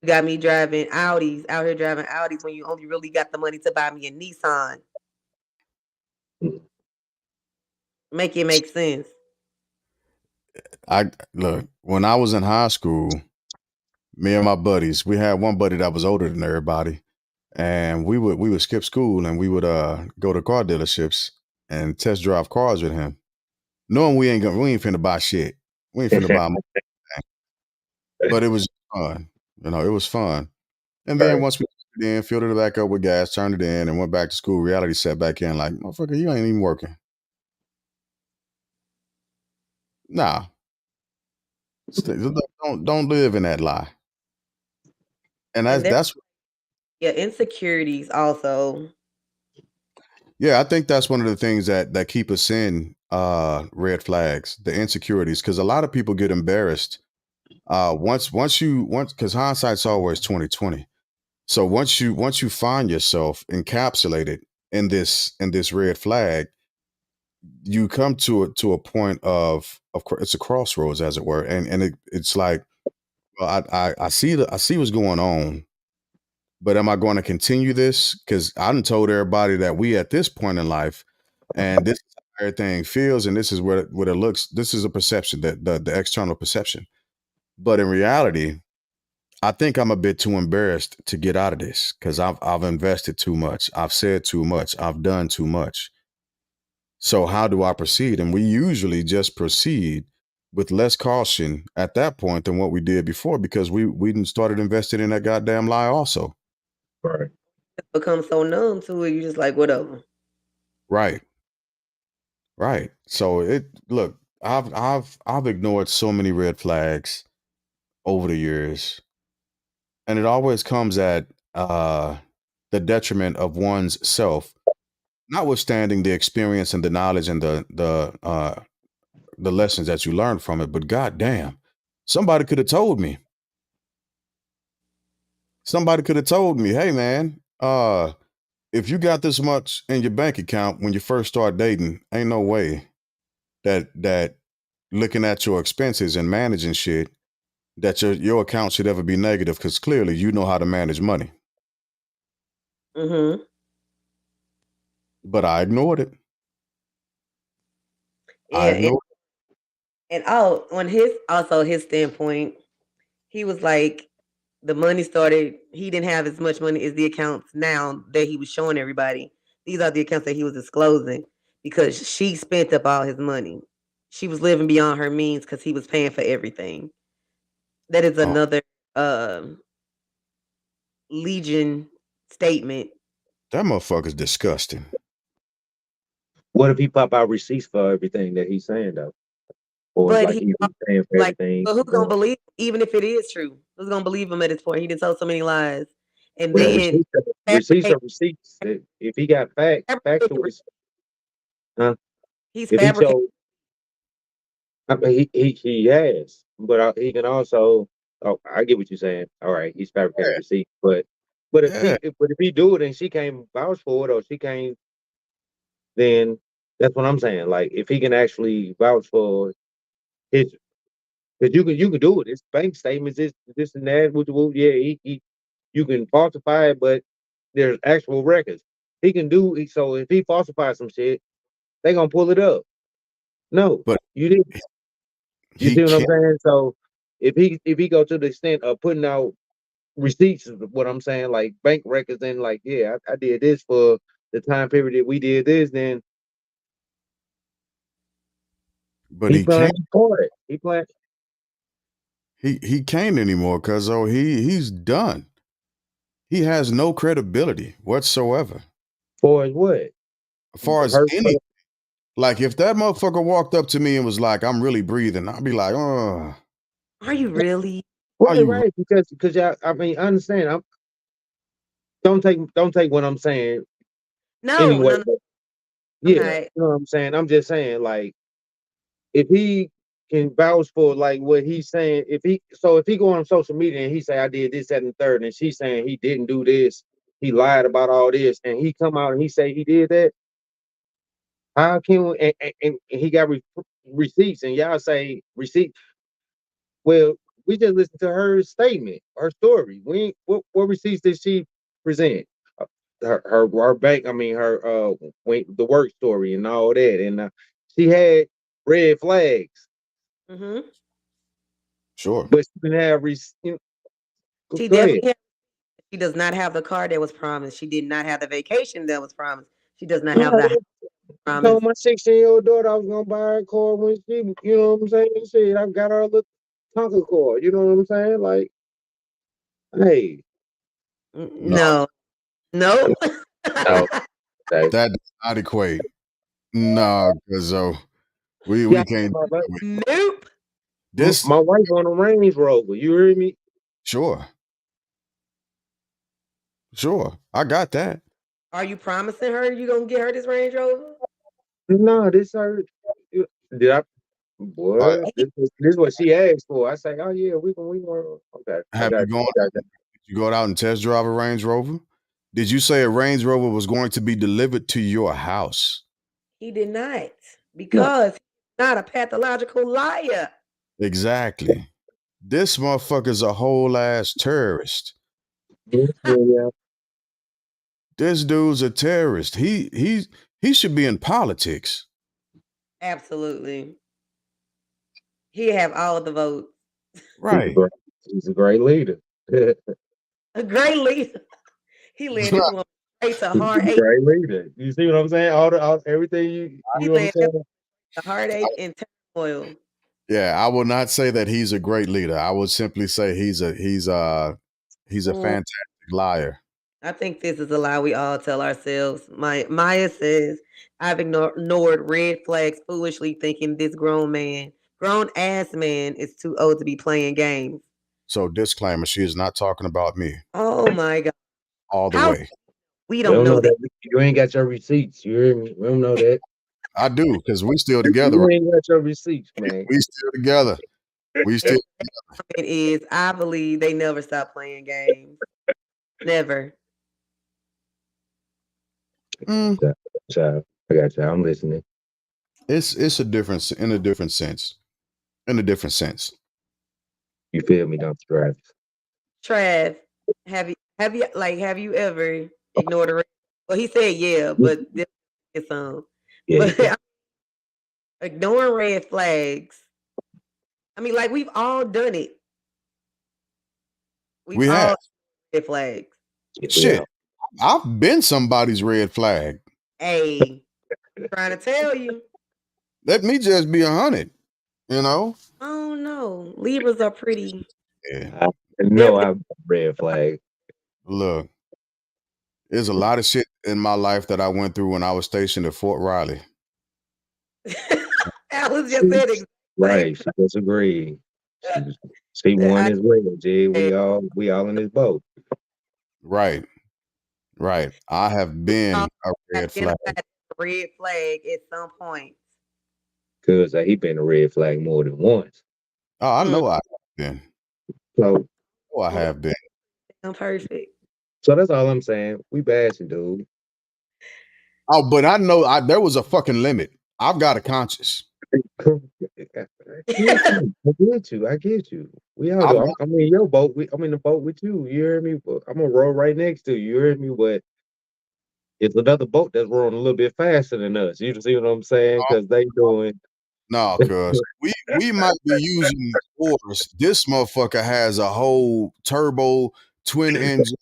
got me driving Audis out here driving Audis when you only really got the money to buy me a Nissan. Make it make sense. I look, when I was in high school, me and my buddies, we had one buddy that was older than everybody. And we would skip school and we would go to car dealerships and test drive cars with him. Knowing we ain't finna buy shit. We ain't finna buy but it was fun. It was fun. And then Right. once we put it in, filled it back up with gas, turned it in, and went back to school, reality set back in like, motherfucker, you ain't even working. Nah. Don't live in that lie. And And that's yeah, insecurities also. yeah, I think that's one of the things that keep us in red flags, the insecurities, because a lot of people get embarrassed. Once because hindsight's always 2020. So once you find yourself encapsulated in this red flag, you come to a point of it's a crossroads, as it were, and it's like, well, I see what's going on, but am I going to continue this? Because I done told everybody that we at this point in life, And this is how everything feels, and this is what it looks. This is a perception, that the external perception. But in reality, I think I'm a bit too embarrassed to get out of this because I've invested too much. I've said too much. I've done too much. So how do I proceed? And we usually just proceed with less caution at that point than what we did before because we didn't started investing in that goddamn lie also. Right. Become so numb to it, you just like whatever. Right. Right. So look, I've ignored so many red flags over the years, and it always comes at the detriment of one's self, notwithstanding the experience and the knowledge and the lessons that you learn from it. But goddamn, somebody could have told me. Somebody could have told me, hey man, if you got this much in your bank account when you first start dating, ain't no way that looking at your expenses and managing shit that your account should ever be negative because clearly you know how to manage money. Mm-hmm. But I ignored it. I Yeah, ignored and on his standpoint, he was like, the money started. He didn't have as much money as the accounts now that he was showing everybody. These are the accounts that he was disclosing because she spent up all his money. She was living beyond her means because he was paying for everything. That is Oh, another Legion statement. that motherfucker's disgusting. What if he pop out receipts for everything that he's saying though? Or But like he he's paying for like, everything? but who's gonna believe? Even if it is true, who's gonna believe him at this point? He did told so many lies, and Well, then receipts fabricate, are receipts. If he got factual, fabricated, huh? he's If he fabricated. told, I mean, he has, but he can also. Oh, I get what you're saying. All right, he's fabricating Yeah. receipts, but Yeah. if he do it and she can't vouch for it or she can't, then that's what I'm saying. Like if he can actually vouch for his, because you can do it. It's bank statements, this and that. Yeah, you can falsify it, but there's actual records. He can do so. If he falsifies some shit, they gonna pull it up. No, But you didn't. You he see what I'm can't. saying? So if he go to the extent of putting out receipts, is what I'm saying, like bank records, and like, yeah, I did this for the time period that we did this, then But he he playing can't. for it. He playing He can't anymore because he's done. He has no credibility whatsoever. for his what? As far as Her, any, like if that motherfucker walked up to me and was like, "I'm really breathing," I'd be like, "Oh, Are you really? are you?" right, because y'all, I mean, I understand. Don't take what I'm saying No, anyway. no, no. But I'm yeah, not. you know what I'm saying. I'm just saying, like, if he can vouch for like what he's saying, if he go on social media and he say I did this, that, and the third, and she's saying he didn't do this, he lied about all this, and he come out and he say he did that, how can we, and he got receipts, and y'all say receipt? Well, we just listened to her statement, her story. We ain't, what receipts did she present? Her bank, I mean her the work story and all that, and she had red flags, Mm-hmm. Sure. but she didn't have She go ahead. definitely. She does not have the car that was promised. She did not have the vacation that was promised. She does not have No, the house I promised. told my 16-year-old daughter I was gonna buy her a car when she, you know what I'm saying? Shit, I got her a little Tonka car. You know what I'm saying? Like, hey, No, No, no. no, hey. that does not equate. No, because Yeah, we can't do that with Nope. this. my wife on a Range Rover. You hear me? Sure, sure, I got that. Are you promising her you gonna get her this Range Rover? No, this her. Did I? Uh, Boy, this is what she asked for. I say, oh yeah, we going. Okay, I have you got you. gone? I got that. Did you go out and test drive a Range Rover? Did you say a Range Rover was going to be delivered to your house? He did not, No. because he's not a pathological liar. Exactly. This motherfucker's a whole ass terrorist. Yeah, This dude's a terrorist. He should be in politics. Absolutely. He have all the votes. Right. He's a great leader. A great leader. He led this woman straight to He's a heartache. great leader. You see what I'm saying? All everything you He know what I'm led saying? to heartache and turmoil. Yeah, I will not say that he's a great leader. I would simply say he's a fantastic liar. I think this is a lie we all tell ourselves. Maya says, I've ignored red flags foolishly thinking this grown ass man is too old to be playing games. So disclaimer, she is not talking about me Oh my God. all the How- way. We don't know that. You ain't got your receipts. You hear me? We don't know that. I do, because we still together. You ain't got your receipts, man. We still together. We still It is, I believe they never stop playing games. Never. Child, I got you. I'm listening. It's a difference in a different sense. In a different sense. You feel me, don't you, Travis? Trav, have you ever ignored a red? Well, he said yeah, but it's Yeah. But ignoring red flags. I mean, like we've all done it. We have. all red flags. Shit. I've been somebody's red flag. Hey, trying to tell you. Let me just be 100, you know? Oh no, Libras are pretty. Yeah. No, I'm red flag. Look, there's a lot of shit in my life that I went through when I was stationed at Fort Riley. Alice just said it. Right, she disagreed. She won as well, G. We all in this boat. Right. I have been a red flag. Red flag at some point. Cause he been a red flag more than once. Oh, I know I have been. So I have been. I'm perfect. So that's all I'm saying. We bashing, dude. Oh, but I know there was a fucking limit. I've got a conscience. I get you. We all do. I'm in your boat. I'm in the boat with you. You hear me? I'm gonna roll right next to you. You hear me? But it's another boat that's rolling a little bit faster than us. You see what I'm saying? Because they doing. No, cuz we might be using oars. This motherfucker has a whole turbo twin engine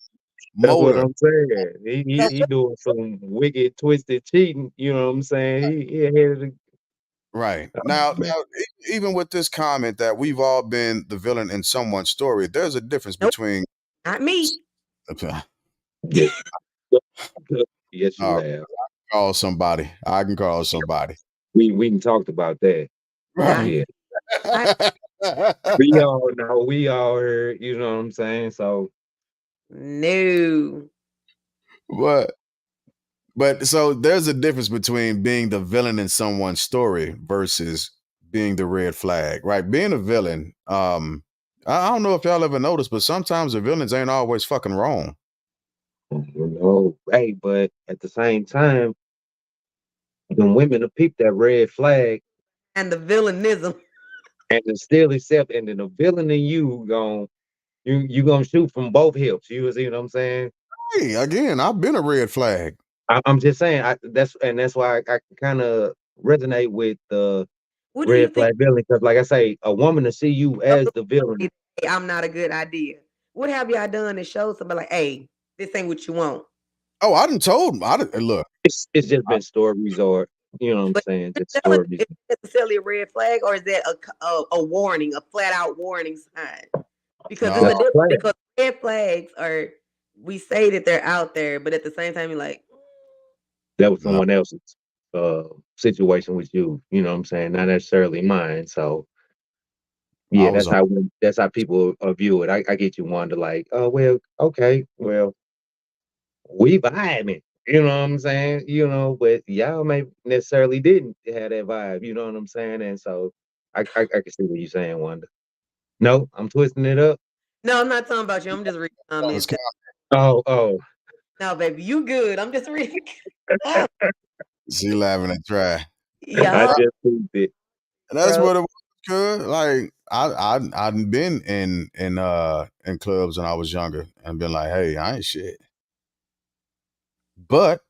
That's motor. what I'm saying. He doing some wicked, twisted cheating. You know what I'm saying? He ahead of the. Right. Now, even with this comment that we've all been the villain in someone's story, there's a difference between. Not me. Yes, you have. Call somebody. I can call somebody. We can talk about that. Right. Yeah. We all heard, you know what I'm saying? So no. But so there's a difference between being the villain in someone's story versus being the red flag, right? Being a villain, I don't know if y'all ever noticed, but sometimes the villains ain't always fucking wrong. No, hey, but at the same time, the women will peep that red flag and the villainism and then still accept, and then the villain in you gonna shoot from both hips. You see what I'm saying? Hey, again, I've been a red flag. I'm just saying that's why I kind of resonate with the red flag villain, because like I say, a woman to see you as the villain. I'm not a good idea. What have y'all done to show somebody like, hey, this ain't what you want? Oh, I done told him. Look. It's just been stories, or you know what I'm saying? Just stories. Is it necessarily a red flag, or is that a warning, a flat out warning sign? Because No. it's a difference. Because red flags are, we say that they're out there, but at the same time, you're like, that was someone else's situation with you. You know what I'm saying? Not necessarily mine. So yeah, that's how people view it. I get you, Wanda. Like, oh well, okay, well, we vibing. You know what I'm saying? You know, but y'all may necessarily didn't have that vibe. You know what I'm saying? And so I can see what you're saying, Wanda. No, I'm twisting it up. No, I'm not talking about you. I'm just reading comments. Oh. No, baby, you good. I'm just reading. She laughing and try. Yeah, I just think it. And that's what it was. Good. Like I've been in clubs when I was younger and been like, hey, I ain't shit. But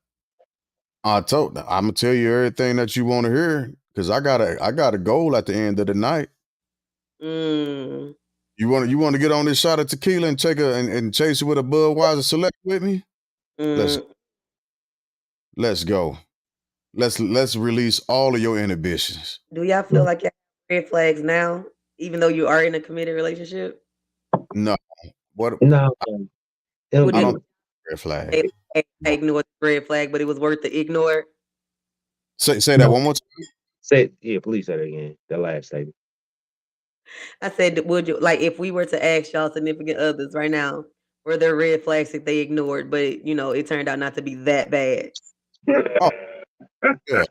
I'm gonna tell you everything that you want to hear because I got a goal at the end of the night. Mm. You want to get on this shot of tequila and and chase it with a Budweiser Select with me? Let's Mm. let's go. Let's release all of your inhibitions. Do y'all feel like y'all have red flags now, even though you are in a committed relationship? No, what No, Would I you don't red flag. ignore the red flag, but it was worth the ignore? Say that no. one more time. Say, yeah, please say that again. The last statement. I said, would you like if we were to ask y'all significant others right now, were there red flags that they ignored, but it turned out not to be that bad? Oh yeah,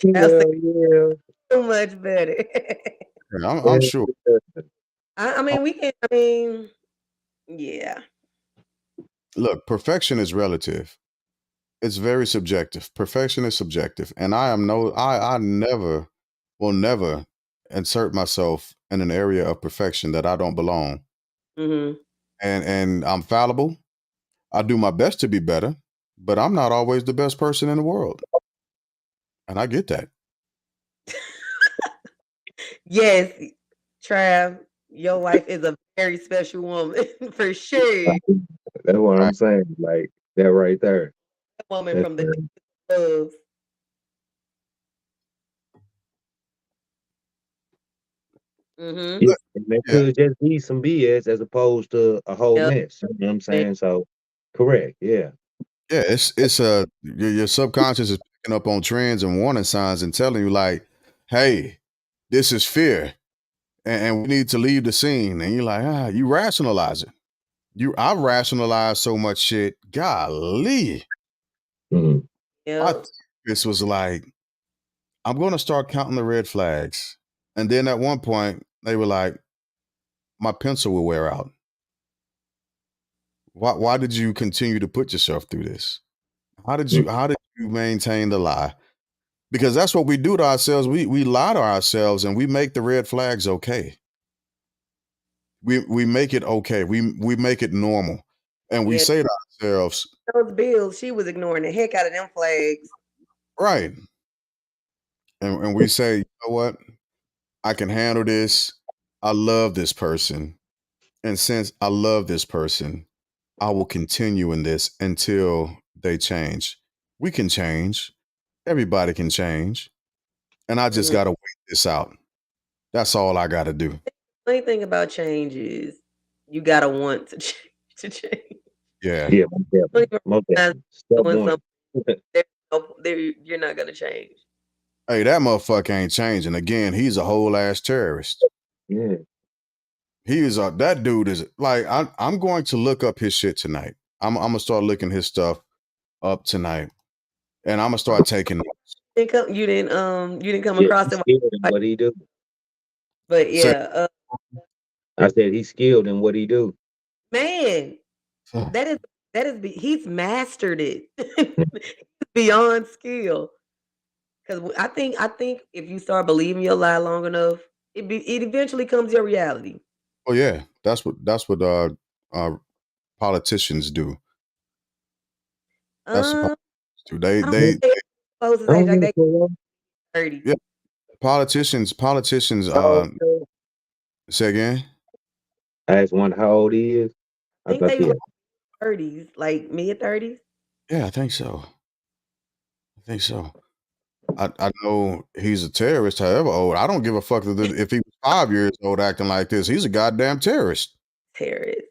That's Yeah. so much better. yeah, I'm sure. I mean, we can. I mean, yeah. Look, perfection is relative. It's very subjective. Perfection is subjective, and I never will never insert myself in an area of perfection that I don't belong. Hmm. And I'm fallible. I do my best to be better, but I'm not always the best person in the world, and I get that. Yes, Trav, your wife is a very special woman for sure. That's what Right. I'm saying. Like that right there. A woman That's from the love. Mm-hmm. yeah. And that Yeah, could just be some BS as opposed to a whole Yep. mess. You know what I'm saying? So correct. Yeah. yeah. It's your subconscious is picking up on trends and warning signs and telling you like, hey, this is fear, and we need to leave the scene. And you're like, you rationalize it. I rationalized so much shit. Golly, Mhm. my Yep. therapist was like, I'm going to start counting the red flags. And then at one point, they were like, my pencil will wear out. Why did you continue to put yourself through this? How did you maintain the lie? Because that's what we do to ourselves. We lie to ourselves and we make the red flags okay. We make it okay. We make it normal. And we Yeah. say to ourselves, Those bills, she was ignoring the heck out of them flags. right. And we say, you know what? I can handle this. I love this person. And since I love this person, I will continue in this until they change. We can change. Everybody can change. And I just Mhm. got to wait this out. That's all I got to do. Funny thing about change is you gotta want to to change. Yeah. Yeah, most definitely. Most definitely. Step Doing one. something, you're not gonna change. Hey, that motherfucker ain't changing. Again, he's a whole ass terrorist. Yeah. That dude is like, I'm going to look up his shit tonight. I'm gonna start looking his stuff up tonight. And I'm gonna start taking notes. You didn't come Yeah, across he's it, skilled in what he do. but Say, yeah, I said he's skilled in what he do. man, he's mastered it beyond skill. Because I think if you start believing your lie long enough, it eventually comes your reality. oh yeah, that's what uh politicians do. That's what Um, politicians do. They I don't they think they supposed I to age don't like know they for 30. yeah, politicians how old he is. say again. I asked one how old he is. I I think thought they yeah. 30s, like mid 30s. Yeah, I think so. I think so. I know he's a terrorist, however old. I don't give a fuck if he was 5 years old acting like this. He's a goddamn terrorist. Terrorist.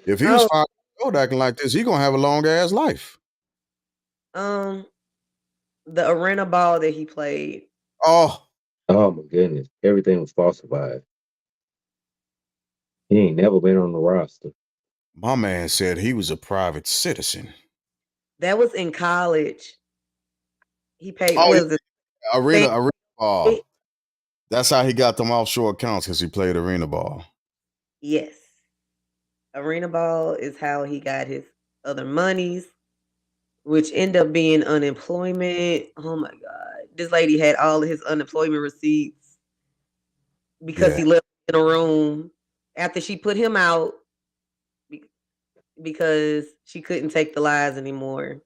If he was Oh, 5 years old acting like this, he gonna have a long ass life. um, the arena ball that he played. Oh, Oh my goodness. Everything was falsified. He ain't never been on the roster. my man said he was a private citizen. That was in college. He paid, Oh, what was it? yeah, arena ball. Paid- That's how he got them offshore accounts because he played arena ball. Yes. Arena ball is how he got his other monies, which end up being unemployment. Oh my God. This lady had all of his unemployment receipts because Yeah, he left in a room after she put him out be- because she couldn't take the lies anymore.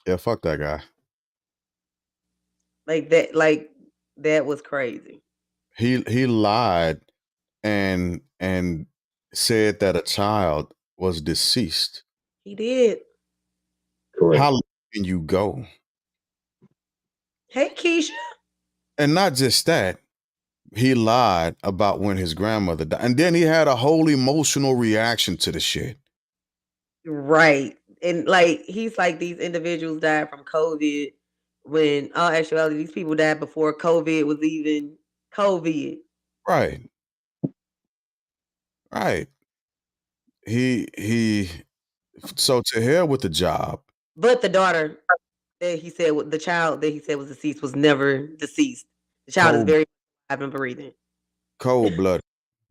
Yeah, fuck that guy. Like that was crazy. He lied and said that a child was deceased. He did. Correct. How low can you go? Hey, Keisha. And not just that, he lied about when his grandmother died. And then he had a whole emotional reaction to the shit. Right. And like he's like these individuals died from COVID when all actuality these people died before COVID was even COVID. Right. Right. He so to hell with the job. But the daughter that he said the child that he said was deceased was never deceased. The child is Cold very alive and breathing. cold blooded.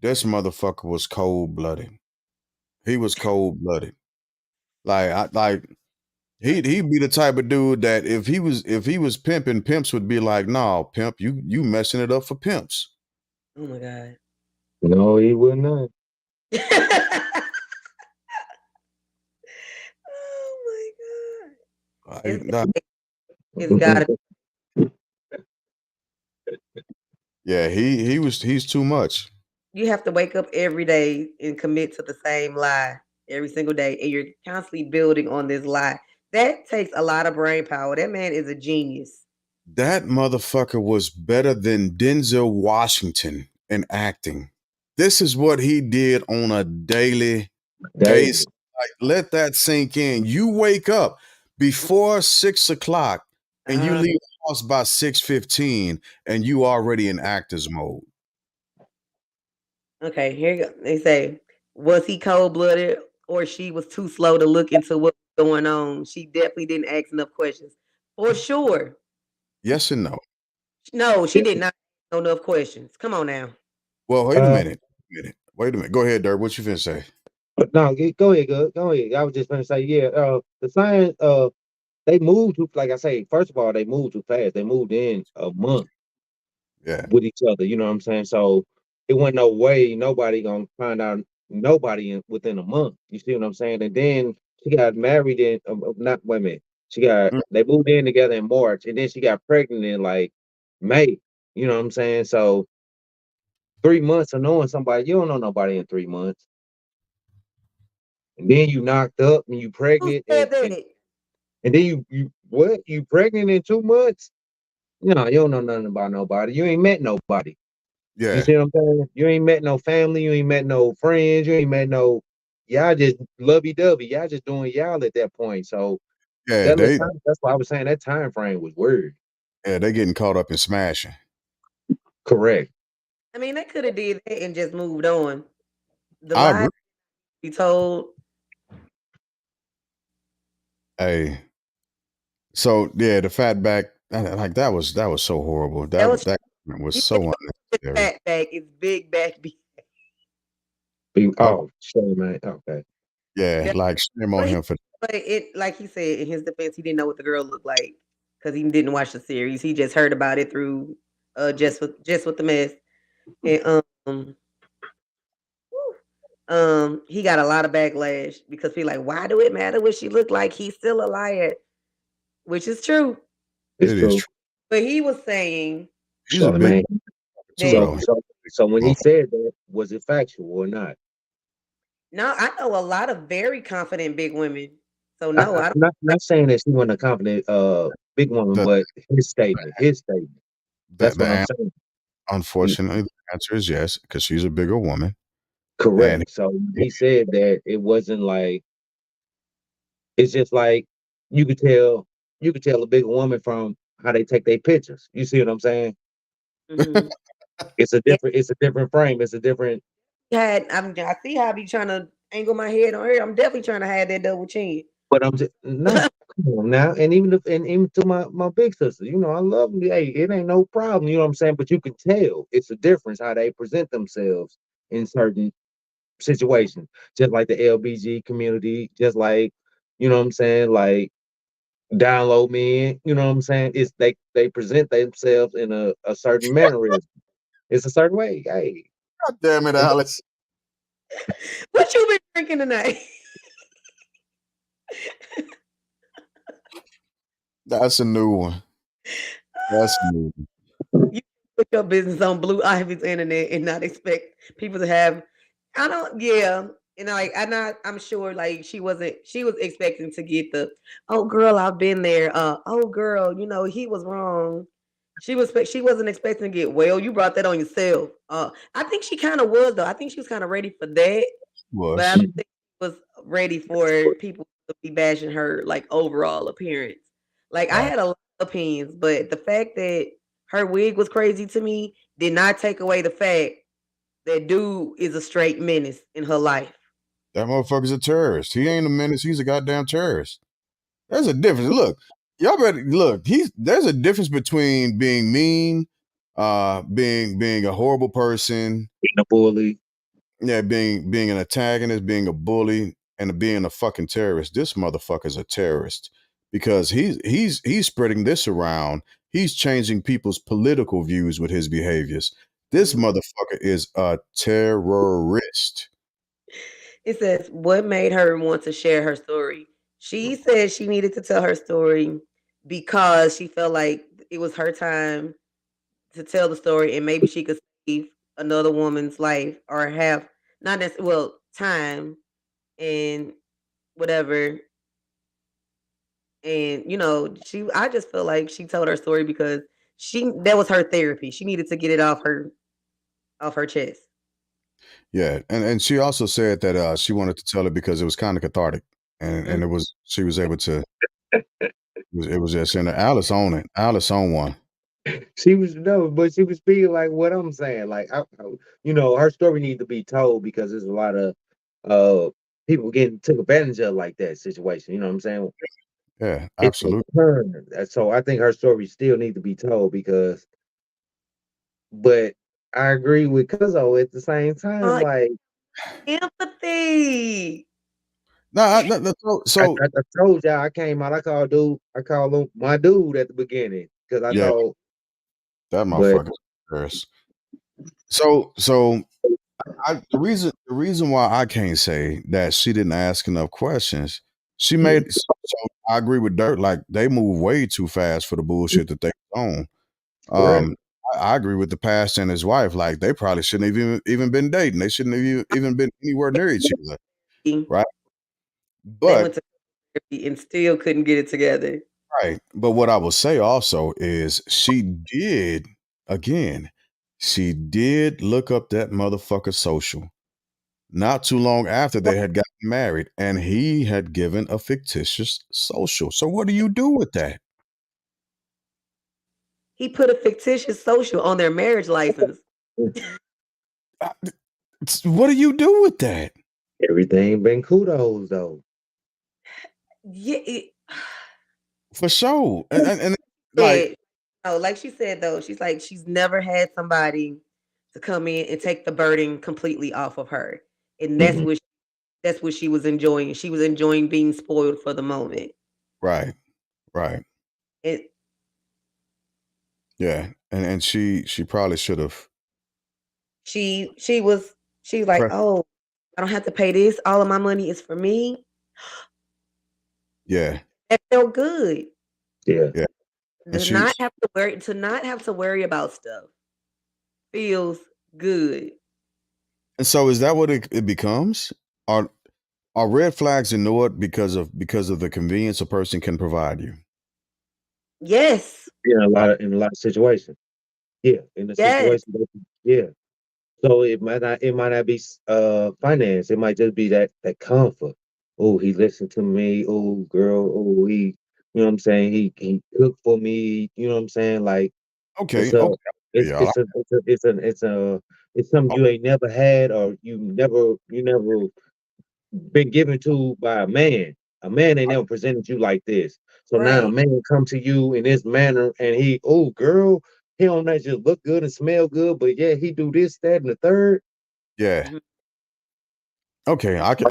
This motherfucker was cold blooded. He was cold blooded. Like he'd be the type of dude that if he was pimping, pimps would be like, "Nah, pimp, you messing it up for pimps." Oh my god. No, he would not. Oh my god. Like, nah, It's gotta yeah, he's too much. you have to wake up every day and commit to the same lie every single day, and you're constantly building on this lie. That takes a lot of brain power. That man is a genius. That motherfucker was better than Denzel Washington in acting. This is what he did on a daily Daily. basis. Like, let that sink in. You wake up before 6 o'clock and you leave the house by 6:15 and you already in actor's mode. Okay, here you go. They say, was he cold blooded or she was too slow to look into what was going on? She definitely didn't ask enough questions. For sure. Yes and no. No, she did not ask enough questions. Come on now. Well, wait a minute. Wait a minute. Go ahead, Dirk. What you finna say? No, go ahead, go ahead. I was just gonna say, yeah, the science, they moved too, like I say, first of all, they moved too fast. They moved in a month Yeah. with each other, you know what I'm saying? So it wasn't no way nobody gonna find out nobody within a month. You see what I'm saying? And then she got married in not wait a minute. Mm. They moved in together in March, and then she got pregnant in like May. You know what I'm saying? So 3 months of knowing somebody, you don't know nobody in 3 months. And then you knocked up and you Who pregnant said that? and then you what? You pregnant in 2 months? No, you don't know nothing about nobody. You ain't met nobody. You Yeah. see what I'm saying? You ain't met no family, you ain't met no friends, you ain't met no y'all just lovey-dovey. Y'all just doing y'all at that point. So Yeah. that little time, that's why I was saying that time frame was weird. They getting caught up in smashing. Correct. I mean, they could have did that and just moved on. The I lie agree. be told. Hey. So yeah, the fat back, like that was so horrible. That was That was so unnecessary. fat back. It's big back. Oh, sure, man. Okay. Yeah, like shame on him for But it, like he said, in his defense, he didn't know what the girl looked like because he didn't watch the series. He just heard about it through just with the mess, and he got a lot of backlash because people like, why do it matter what she looked like? He's still a liar, which is true. It's it true. is true. But he was saying He's a big Charlamagne. too, that though. So when he said that, was it factual or not? no, I know a lot of very confident big women. So no, I I'm don't. not saying that she wasn't a confident big woman, The, but his statement. That's what I'm saying. unfortunately, the answer is yes, because she's a bigger woman. Correct. So he said that it wasn't like it's just like you could tell a bigger woman from how they take their pictures. You see what I'm saying? Mhm. It's a different frame. It's a different I see how I be trying to angle my head on her. I'm definitely trying to have that double chin. but I'm just no, come on now. And even to my big sister, you know, I love them. Hey, it ain't no problem, you know what I'm saying? But you can tell it's a difference how they present themselves in certain situations. Just like the LBG community, just like, you know what I'm saying, like download men, you know what I'm saying? It's they present themselves in a certain mannerism. It's a certain way. Hey, God damn it, Alice. What you been drinking tonight? That's a new one. That's a new one. You put your business on Blue Ivy's internet and not expect people to have. I don't. Yeah, and like I'm sure like she wasn't. She was expecting to get the. Oh girl, I've been there. Oh girl, he was wrong. She wasn't expecting to get. Well, you brought that on yourself. I think she kind of was though. I think she was kind of ready for that, but I Was don't think she was ready for people to be bashing her like overall appearance. Like I right. had a lot of opinions, but the fact that her wig was crazy to me did not take away the fact that dude is a straight menace in her life. That motherfucker's a terrorist. He ain't a menace. He's a goddamn terrorist. There's a difference. Look, y'all better look. There's a difference between being mean, being a horrible person, Being a bully. yeah, being an antagonist, being a bully, and being a fucking terrorist. This motherfucker's a terrorist because he's spreading this around. He's changing people's political views with his behaviors. This Mhm. motherfucker is a terrorist. It says, what made her want to share her story? She said she needed to tell her story because she felt like it was her time to tell the story and maybe she could save another woman's life or have not necessarily time and whatever. And I just feel like she told her story because that was her therapy. She needed to get it off her chest. Yeah, and she also said that she wanted to tell it because it was kind of cathartic, and Mhm. it was she was able to. It was just in there. Alice on it. Alice on one. She was no, but she was being like what I'm saying. Like her story needs to be told because there's a lot of uh people getting took advantage of like that situation. You know what I'm saying? Yeah, It's a absolutely. turn. So I think her story still needs to be told because, but I agree with Cuzzo at the same time. Uh, Like empathy. No, no, so I told y'all, I came out. I called him my dude at the beginning because I yeah, thought, that but motherfucker's terrorist. So the reason why I can't say that she didn't ask enough questions, she made so I agree with Dirt, like they move way too fast for the bullshit that they own. correct. Um, I agree with the pastor and his wife, like they probably shouldn't have even been dating. They shouldn't have even been anywhere near each other, right? They But went to therapy and still couldn't get it together. right. But what I will say also is again, she did look up that motherfucker social not too long after they had gotten married, and he had given a fictitious social. So what do you do with that? He put a fictitious social on their marriage license. Uh, What do you do with that? Everything been kudos though. Yeah, For sure. And like, said, no, like she said though, she's like she's never had somebody to come in and take the burden completely off of her, and Mhm. that's what she was enjoying. She was enjoying being spoiled for the moment. right, right. It Yeah. And she probably should have she was she's like, pressed. oh, I don't have to pay this. All of my money is for me. Yeah. That felt good. Yeah. Yeah. And To not have to worry about stuff feels good. and so is that what it becomes? Are are red flags ignored because of the convenience a person can provide you? Yes. In a lot of situations. Yeah, in the Yes. situation. Yeah. So it might not be finance. It might just be that comfort. Oh, he listened to me. Oh, girl. Oh, you know what I'm saying. He cooked for me. You know what I'm saying. Like Okay, it's a okay, it's y'all. it's a it's a it's a it's a it's something Oh, you ain't never had or you never been given to by a man. A man ain't never presented you like this. So now a Right. man come to you in this manner and oh girl, he don't not just look good and smell good, but yeah, he do this, that, and the third. yeah. Mhm. Okay, I can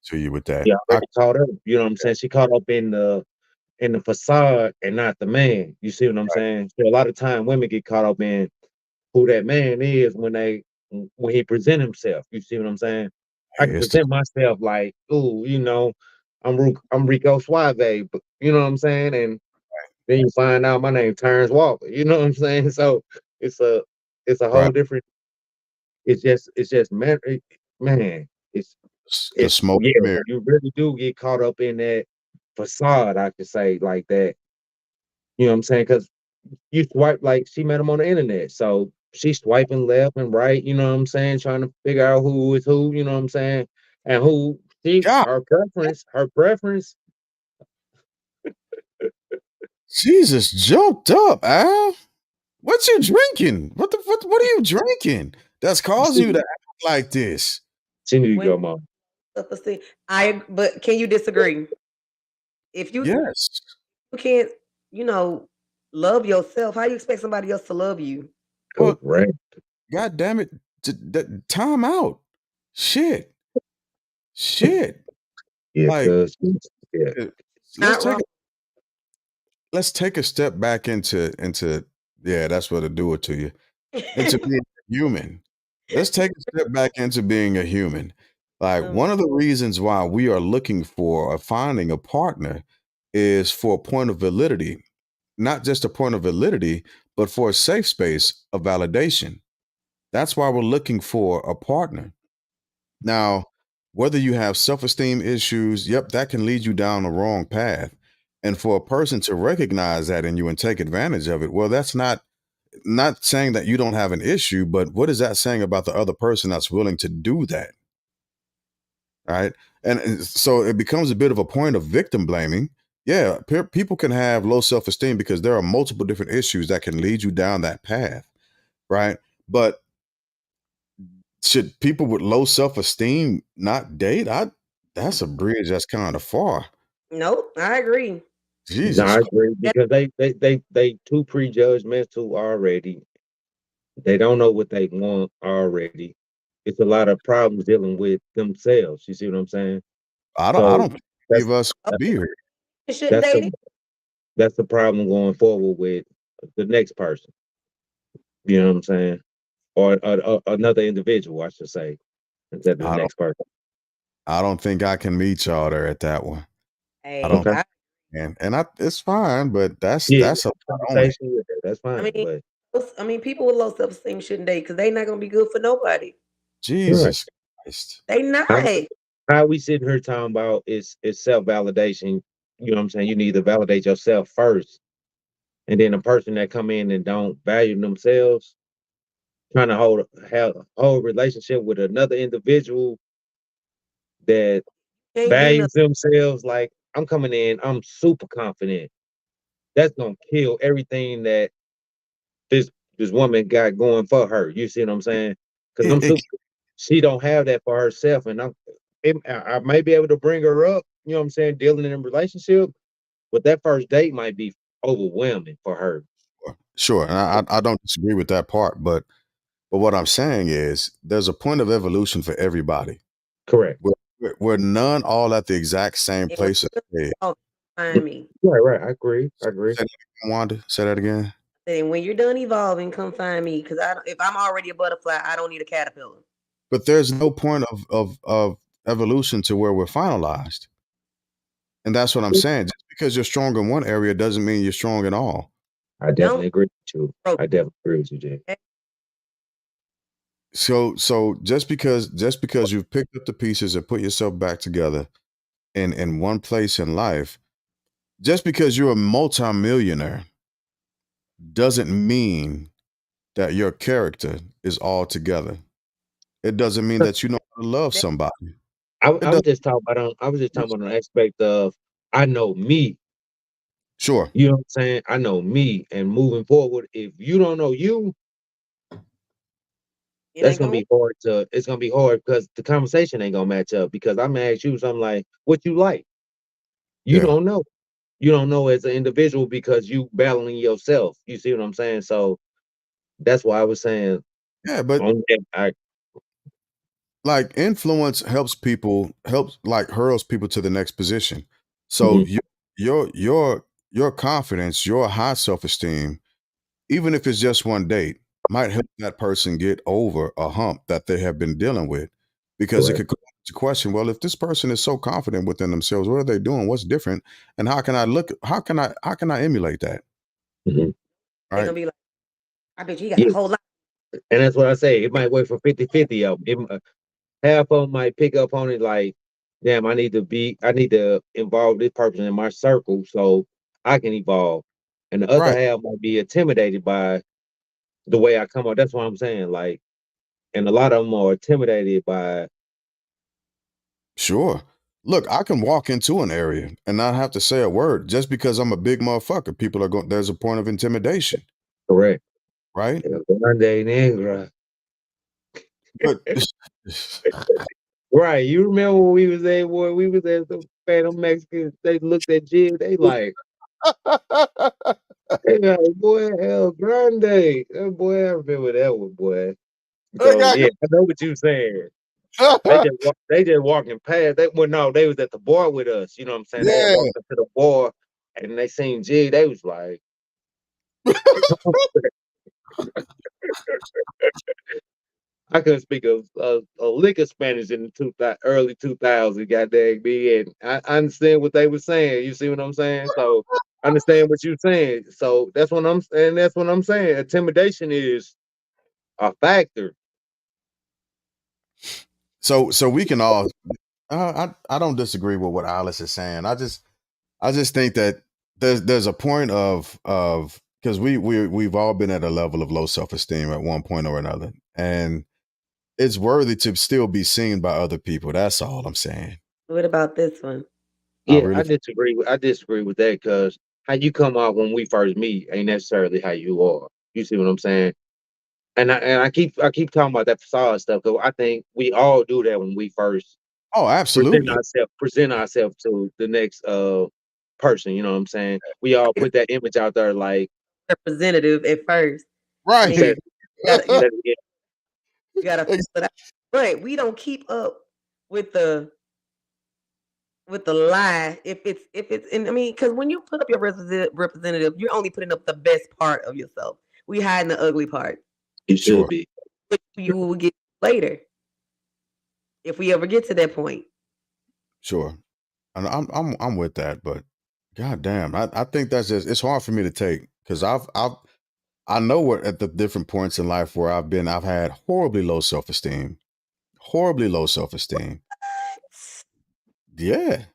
to you with that. Yeah, I already caught up. You know what I'm saying? She caught up in the facade and not the man. You see what I'm saying? So a lot of time women get caught up in who that man is when he present himself. You see what I'm saying? I Hey, can it's the present myself like, ooh, I'm Rico Suave, but you know what I'm saying? And Then you find out my name Terrence Walker. You know what I'm saying? So it's a whole Right. different. It's just man, man. The smoke Yeah. mirror. You really do get caught up in that facade. I could say like that. You know what I'm saying? Because you swipe like she met him on the internet, so she's swiping left and right. You know what I'm saying? Trying to figure out who is who. You know what I'm saying? And who she God, her preference. Jesus jumped up, Al. What you drinking? What are you drinking? That's causing you to act like this. She need to When go, mom. self-esteem, but can you disagree? If you Yes. can't, you know, love yourself, how you expect somebody else to love you? Well, Correct. God damn it. Time out. Shit. Shit. Yeah, Like, cause yeah, uh, let's Not take wrong. a let's take a step back into yeah, that's what it'll do it to you. Into being human. Let's take a step back into being a human. Like Um, one of the reasons why we are looking for or finding a partner is for a point of validity, not just a point of validity, but for a safe space of validation. That's why we're looking for a partner. Now, whether you have self esteem issues, yep, that can lead you down the wrong path. And for a person to recognize that in you and take advantage of it, well, that's not saying that you don't have an issue, but what is that saying about the other person that's willing to do that? Right. And so it becomes a bit of a point of victim blaming. Yeah, people can have low self esteem because there are multiple different issues that can lead you down that path. Right. But should people with low self esteem not date? That's a bridge that's kind of far. nope, I agree. no, Jesus. I agree because they too prejudgmental already. They don't know what they want already. It's a lot of problems dealing with themselves. You see what I'm saying? I So don't think any that's of us Oh, should be here. you shouldn't that's date the it. that's the problem going forward with the next person. You know what I'm saying? Or another individual, I should say, instead of the I don't next person. I don't think I can meet y'all there at that one. I Hey, don't Okay. and it's fine, but Yeah, that's a lot on it. conversation with it. That's I fine. mean, But people with low self-esteem shouldn't date because they not gonna be good for nobody. right. Jesus Christ. They not. How, how we sitting here talking about is self validation. You know what I'm saying? You need to validate yourself first. And then a person that come in and don't value themselves, trying to have hold a relationship with another individual that Can't do nothing. values themselves, like I'm coming in, I'm super confident. That's gonna kill everything that this this woman got going for her. You see what I'm saying? Because It, I'm it, super. She don't have that for herself, and I may be able to bring her up. You know what I'm saying? Dealing in a relationship, but that first date might be overwhelming for her. sure, and I don't disagree with that part, but what I'm saying is there's a point of evolution for everybody. Correct. We're none all at the exact same And when place. you find me. Right, right. I agree. I agree. Say that again, Wanda. Say that again. And when you're done evolving, come find me because if I'm already a butterfly, I don't need a caterpillar. But there's no point of evolution to where we're finalized. And that's what I'm saying. Just because you're strong in one area doesn't mean you're strong in all. I Don't definitely agree with you. bro, I definitely agree with you, Jay. So just because you've picked up the pieces and put yourself back together in one place in life, just because you're a multimillionaire doesn't mean that your character is all together. It doesn't mean that you know how to love somebody. It I was doesn't. just talking about I was just talking about an aspect of I know me. Sure. You know what I'm saying? I know me, and moving forward, if you don't know you, it that's ain't gonna gonna work. be hard to. It's gonna be hard because the conversation ain't gonna match up. Because I'm gonna ask you something like, "What you like?" You Yeah. don't know. You don't know as an individual because you battling yourself. You see what I'm saying? So that's why I was saying Yeah, but on that. like influence helps like hurls people to the next position. So Mhm. your confidence, your high self-esteem, even if it's just one date, might help that person get over a hump that they have been dealing with because it Correct. could cause the question, well, if this person is so confident within themselves, what are they doing? What's different? And how can I emulate that? Mhm. They're Right? gonna be like, I bet you got a Yeah, whole lot. and that's what I say. It might work for 50-50 of them. Half of them might pick up on it like, damn, I need to involve this person in my circle so I can evolve. And the other Right. half might be intimidated by the way I come out. That's what I'm saying. Like, and a lot of them are intimidated by Sure. Look, I can walk into an area and not have to say a word just because I'm a big motherfucker. People are going, there's a point of intimidation, correct. right? Grande Negra. But Right. You remember when we was there, boy, we was at the Phantom Mexicans, they looked at Jig, they like, boy, El Grande. That boy, I remember that one, boy. I So got- yeah, I know what you saying. They just walking past. They was at the bar with us. You know what I'm saying? They had yeah. walked up to the bar and they seen Jig. They was like, I couldn't speak a lick of Spanish in the early 2000s, goddamn me, and I understand what they were saying. You see what I'm saying? So I understand what you're saying. So that's what I'm saying. Intimidation is a factor. So we can all I don't disagree with what Alice is saying. I just think that there's a point of because we've all been at a level of low self-esteem at one point or another. And it's worthy to still be seen by other people. That's all I'm saying. What about this one? I Yeah, really I disagree with that because how you come out when we first meet ain't necessarily how you are. You see what I'm saying? And I keep talking about that facade stuff because I think we all do that when we first Oh, absolutely. present ourselves to the next person. You know what I'm saying? We all put that image out there like Representative at first. I mean, say Right. you say it again. gotta Ex- fill it out. But we don't keep up with the lie if it's and I mean, because when you put up your representative, you're only putting up the best part of yourself. We hiding the ugly part, You Sure. should be. which you will get later if we ever get to that point. Sure. And I'm with that, but god damn, I think that's just it's hard for me to take because I know what at the different points in life where I've had horribly low self-esteem. Horribly low self-esteem. Yeah.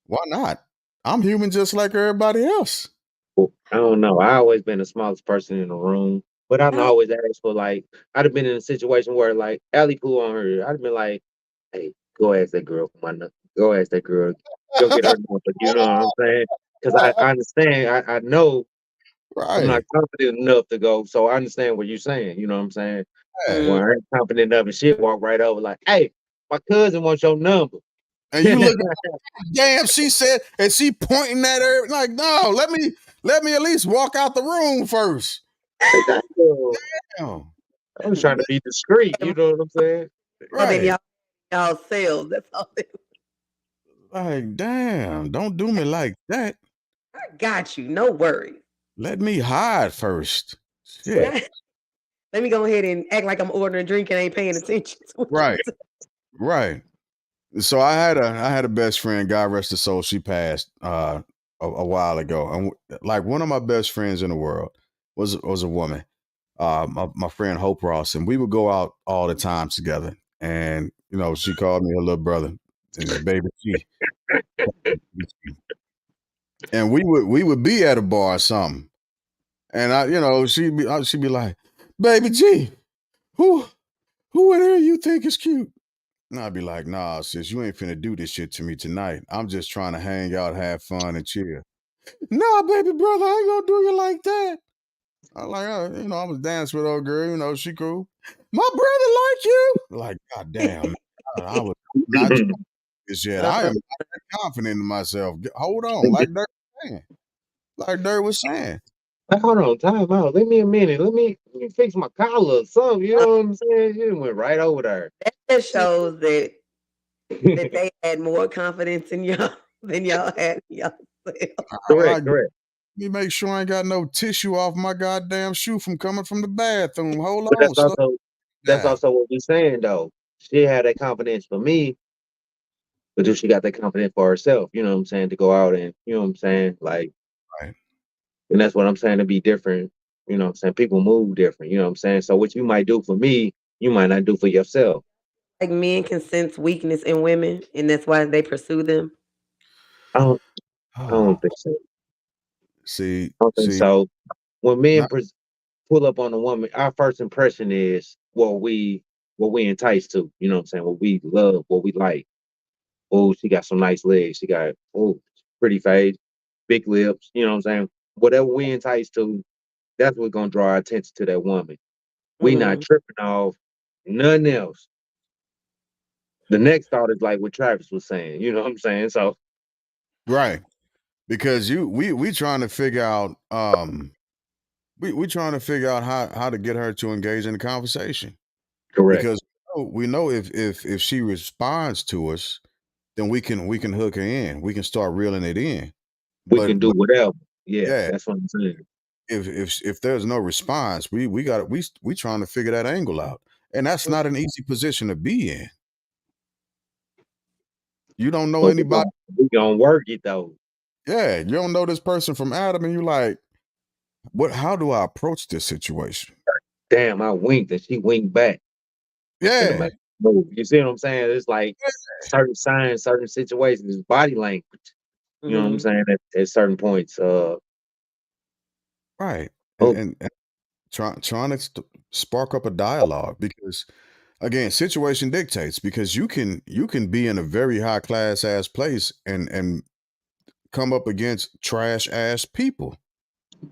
Why not? I'm human just like everybody else. Well, I don't know. I always been the smallest person in the room, but I've No, always asked for like I'd have been in a situation where like Allie poo on her. I'd have been like, hey, go ask that girl for my number. Go ask that girl. Go get her number. You know what I'm saying? Because I understand. I know I'm not Right. confident enough to go. So I understand what you're saying. You know what I'm saying? Yeah. When I ain't confident enough and shit, walk right over like, hey, my cousin wants your number. And you look damn, she said, and she pointing at her like, no, let me at least walk out the room first. Damn. Damn. I was trying to be discreet. You know what I'm saying? more than Right. y'all sales. That's all. Like, damn, don't do me like that. I got you. No worries. Let me hide first. Shit. Let me go ahead and act like I'm ordering a drink and ain't paying attention to what Right. Right. So I had a best friend, God rest her soul, she passed a while ago. And like one of my best friends in the world was a woman. My friend Hope Ross, and we would go out all the time together. And she called me her little brother, and baby G. And we would be at a bar or something. And she'd be like, baby G, who in here you think is cute? And I'd be like, nah, sis, you ain't finna do this shit to me tonight. I'm just trying to hang out, have fun, and chill. Nah, baby brother, I ain't gonna do you like that. I like, I was dancing with old girl, she cool. My brother like you. Like, god damn, man. I was not doing this yet. I am not that confident in myself. Hold on, like Dirk was saying. Like Dirk was saying. Like, hold on, time out. Let me a minute. Let me fix my collar or something. You know what I'm saying? You went right over there. That just shows that they had more confidence in y'all than y'all had in yourself. Like, Correct. let me make sure I ain't got no tissue off my goddamn shoe from coming from the bathroom. Hold But on, slow that's down. also what we're saying though. She had that confidence for me But if she got that confidence for herself, you know what I'm saying, to go out and, you know what I'm saying, like, Right. and that's what I'm saying, to be different. You know what I'm saying? People move different, you know what I'm saying? So what you might do for me, you might not do for yourself. Like men can sense weakness in women, and that's why they pursue them. I don't, I don't think so. See, I don't think see, so. When men not pull up on a woman, our first impression is what we entice to. You know what I'm saying? What we love, what we like. Oh, she got some nice legs. She got pretty face, big lips. You know what I'm saying? Whatever we entice to, that's what's gonna draw our attention to that woman. We not Mhm. tripping off nothing else. The next thought is like what Travis was saying. You know what I'm saying? So right because we trying to figure out we trying to figure out how to get her to engage in the conversation correct. because we know if she responds to us, then we can hook her in. We can start reeling it in. We can do But whatever. Yeah, yeah, that's what I'm saying. if there's no response, we got we trying to figure that angle out, and that's not an easy position to be in. You don't know But anybody. we gonna work it though. Yeah, you don't know this person from Adam, and you like, what? How do I approach this situation? Damn, I winked and she winked back. I'm finna Yeah, make a move. You see what I'm saying? It's like certain signs, certain situations, it's body language. You know what I'm Mhm. saying? At certain points. right. And Oh, and trying to spark up a dialogue because again, situation dictates because you can be in a very high class ass place and come up against trash ass people.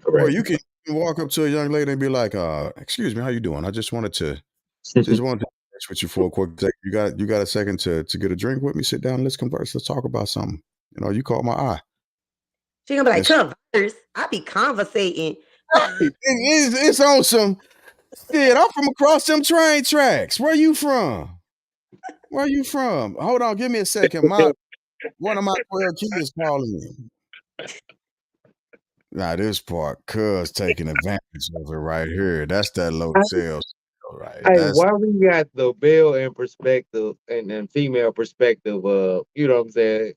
Or correct. you can walk up to a young lady and be like, excuse me, how you doing? I just wanted to converse with you for a quick second. You got a second to get a drink with me? Sit down, let's converse, let's talk about something. You caught my eye. She gonna be like, And she, converse. I be conversating. it's on some shit. I'm from across them train tracks. Where you from? Where you from? Hold on, give me a second. One of my 12 kids calling me. Now this part, cuz taking advantage of it right here. That's that low sales, right? Hey, That's why we got the male and perspective and female perspective of, you know what I'm saying,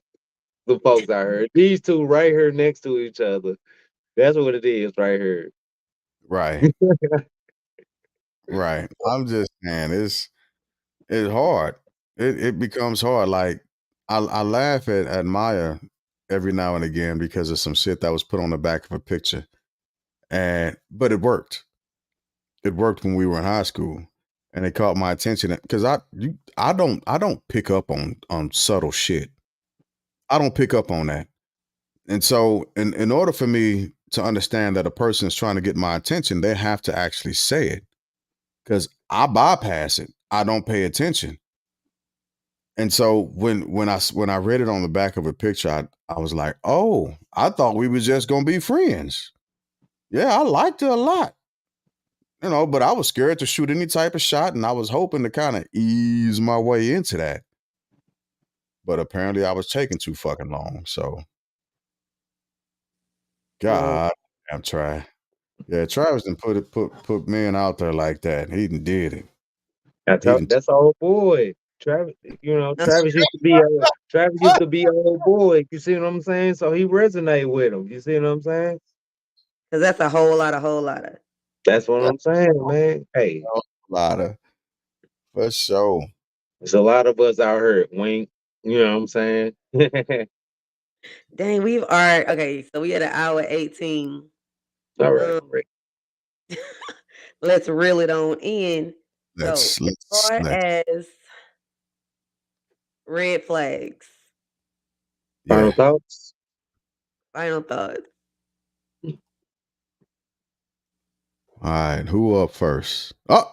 the folks out here. These two right here next to each other. That's what it is right here. right, right. I'm just saying, it's hard. It becomes hard. Like I laugh at Maya every now and again because of some shit that was put on the back of a picture, and but it worked. It worked when we were in high school, and it caught my attention because I don't pick up on subtle shit. I don't pick up on that. And so in order for me to understand that a person is trying to get my attention, they have to actually say it. Because I bypass it. I don't pay attention. And so when I read it on the back of a picture, I was like, oh, I thought we was just gonna be friends. Yeah, I liked her a lot. But I was scared to shoot any type of shot, and I was hoping to kind of ease my way into that. But apparently I was taking too fucking long. So Well, God, I'm trying. Yeah, Travis done put men out there like that. He done did it. He done That's our old boy. Travis, Travis used to be an old boy. You see what I'm saying? So he resonate with him. You see what I'm saying? because that's a whole lot of. That's what that's I'm saying, man. Hey, a lot of for sure. there's a lot of us out here. Wink. You know what I'm saying? Dang, we've already okay. So we had an hour 18. All right, Um, Rick. let's reel it on in. So, Let's as let's far let's as red flags, Final yeah. thoughts? final thoughts. All right, who up first? Oh,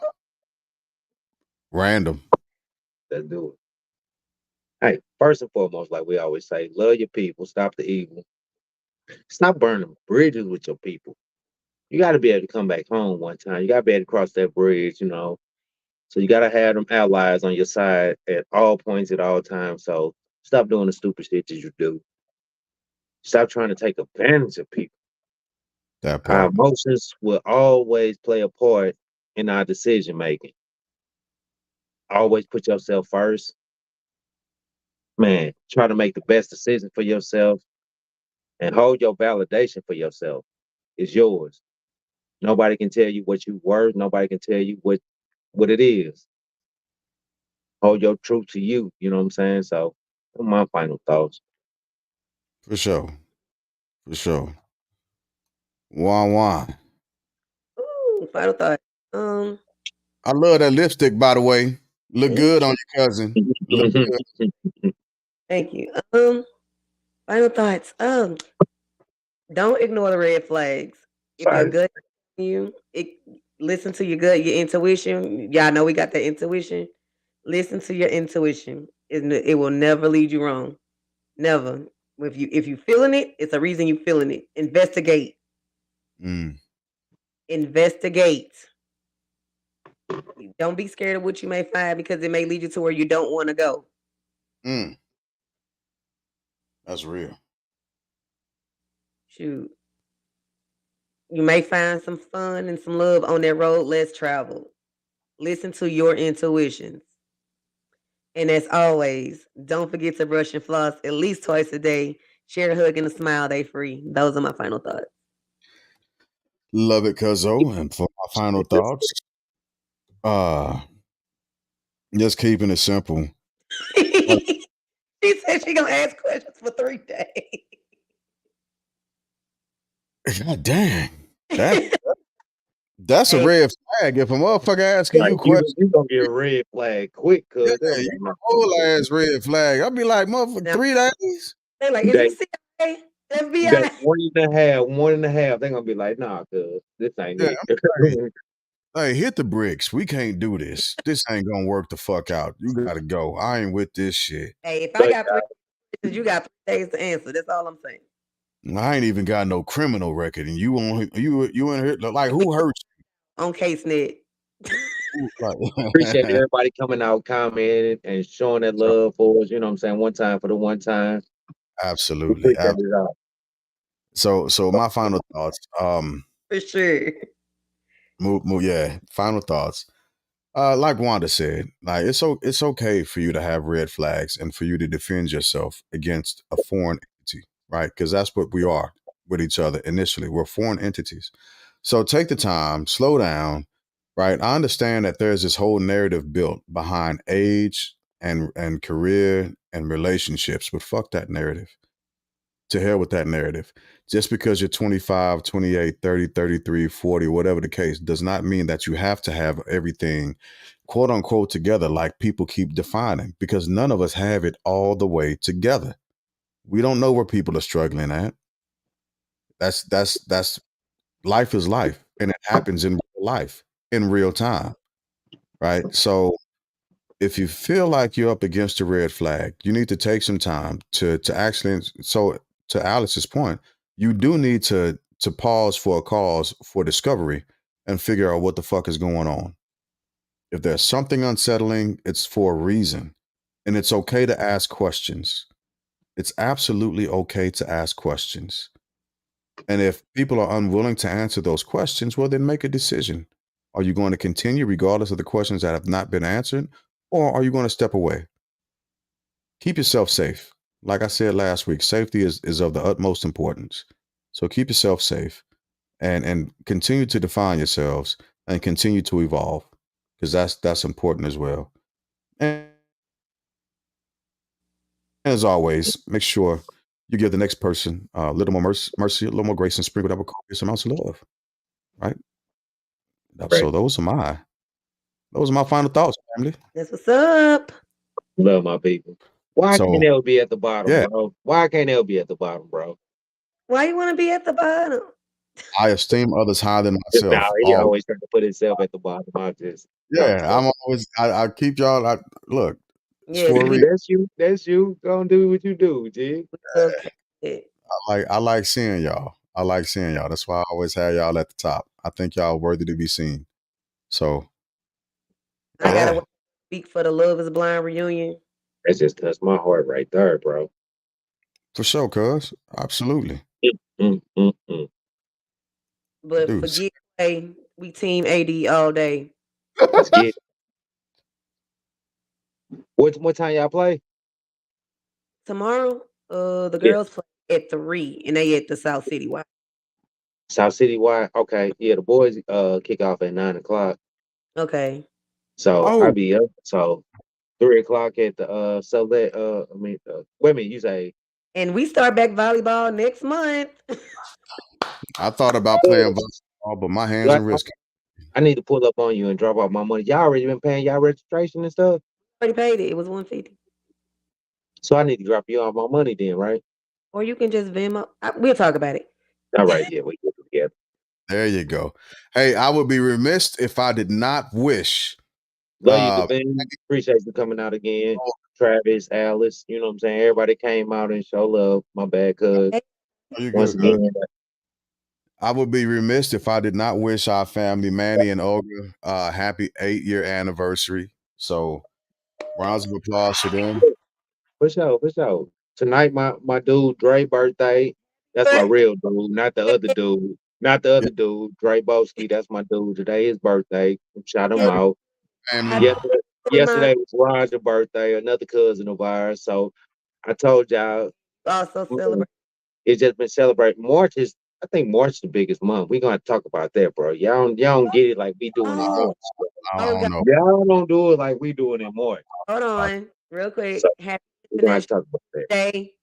random. Let's do it. Hey, first and foremost, like we always say, love your people, stop the evil. Stop burning bridges with your people. You got to be able to come back home one time. You got to be able to cross that bridge, you know. So you got to have them allies on your side at all points, at all times. So stop doing the stupid shit that you do. Stop trying to take advantage of people. That Our part. emotions will always play a part in our decision making. Always put yourself first. Man, try to make the best decision for yourself and hold your validation for yourself. It's yours. Nobody can tell you what you worth. Nobody can tell you what it is. Hold your truth to you. You know what I'm saying? So, my final thoughts. For sure. For sure. Wah. Ooh, final thought. Um, I love that lipstick, by the way. Look thank, good on your cousin. Look good. thank you. Final thoughts. Don't ignore the red flags. If your Sorry. gut listen to your gut, your intuition. Y'all know we got that intuition. Listen to your intuition. It will never lead you wrong. Never. If you feeling it, it's a reason you feeling it. Investigate. Mm. Investigate. Don't be scared of what you may find because it may lead you to where you don't want to go. Mm. That's real. Shoot. You may find some fun and some love on that road less traveled. Listen to your intuitions. And as always, don't forget to brush and floss at least twice a day. Share a hug and a smile, they free. Those are my final thoughts. Love it, cuzzo. And for my final thoughts, just keeping it simple. She said she gonna ask questions for 3 days. God dang. That's a Hey, red flag. If a motherfucker asking Like you questions, you gonna get a red flag quick, yeah, cuz they'll be you like, a "No, whole ass red flag. I'll be like, motherfucker, now 3 days? they're like, is you They CIA, you got FBI? 1.5. They're gonna be like, nah, cuz this ain't Yeah, it. hey, hit the bricks. We can't do this. This ain't gonna work the fuck out. You gotta go. I ain't with this shit. Hey, if I But, got 3 questions, you got 3 days to answer. That's all I'm saying. I ain't even got no criminal record, and you in here like who hurt On CaseNet. you? Like, appreciate everybody coming out, commenting, and showing that love for us. You know what I'm saying? One time for the one time. We absolutely. appreciate it all. So my final thoughts. For sure. Yeah. Final thoughts. Like Wanda said, like it's okay for you to have red flags and for you to defend yourself against a foreign entity, right? Because that's what we are with each other initially. We're foreign entities. So take the time, slow down, right? I understand that there's this whole narrative built behind age and career and relationships, but fuck that narrative. To hell with that narrative. Just because you're 25, 28, 30, 33, 40, whatever the case, does not mean that you have to have everything quote unquote together like people keep defining, because none of us have it all the way together. We don't know where people are struggling at. That's life is life, and it happens in real life in real time, right? So if you feel like you're up against a red flag, you need to take some time to actually. So to Alex's point, you do need to pause for a cause for discovery and figure out what the fuck is going on. If there's something unsettling, it's for a reason, and it's okay to ask questions. It's absolutely okay to ask questions. And if people are unwilling to answer those questions, well, then make a decision. Are you going to continue regardless of the questions that have not been answered? Or are you going to step away? Keep yourself safe. Like I said last week, safety is of the utmost importance. So keep yourself safe and continue to define yourselves and continue to evolve, because that's important as well. And as always, make sure you give the next person a little more mercy, a little more grace, and sprinkle that with copious amounts of love. Right? So Right. those are my final thoughts, family. That's what's up. Love my people. Why So can't they be at the bottom, yeah, bro? Why can't they be at the bottom, bro? Why you want to be at the bottom? I esteem others higher than Nah, myself. he always trying to put himself at the bottom. I just no. Yeah, I'm always I keep y'all. Look, it's Yes, for a we reason. That's you. That's you. Gonna do what you do, G. love CaseNet. I like seeing y'all. I like seeing y'all. That's why I always have y'all at the top. I think y'all worthy to be seen. So I gotta yeah, speak for the Love is Blind reunion. That just touched my heart right there, bro. for sure, cuz absolutely, Mm. But dude. forget, hey, we team AD all day. Let's get it. What time y'all play? tomorrow. The Yeah. girls play at 3, and they at the South City Y. South City Y. Okay. Yeah, the boys kick off at 9:00. Okay. So Oh, I'll be up. So 3:00 at the wait a minute, you say And we start back volleyball next month. I thought about playing volleyball, but my hands and wrists. I need to pull up on you and drop off my money. Y'all already been paying y'all registration and stuff. Already paid it. It was $150. So I need to drop you off my money then, right? Or you can just Venmo. We'll talk about it. All right, yeah, we get it together. There you go. Hey, I would be remiss if I did not wish. Love you, Devin. Appreciate you coming out again. Travis, Alice, you know what I'm saying? Everybody came out and show love. My bad, cuz. Once again, I would be remiss if I did not wish our family, Manny and Olga, happy 8-year anniversary. So, rounds of applause to them. For sure. Tonight, my dude Dre birthday. That's my real dude, not the other dude. Not the other dude, Dre Boski. That's my dude. Today his birthday. Shout him out. Family. Yesterday was Roger's birthday, another cousin of ours. So I told y'all Also celebrate. it's just been celebrated. I think March is the biggest month. We're gonna have to talk about that, bro. Y'all don't get it like we doing it in March. I don't know. Y'all don't do it like we doing it in March. Hold on, real quick. So, Happy we're gonna have to International talk about that. Day.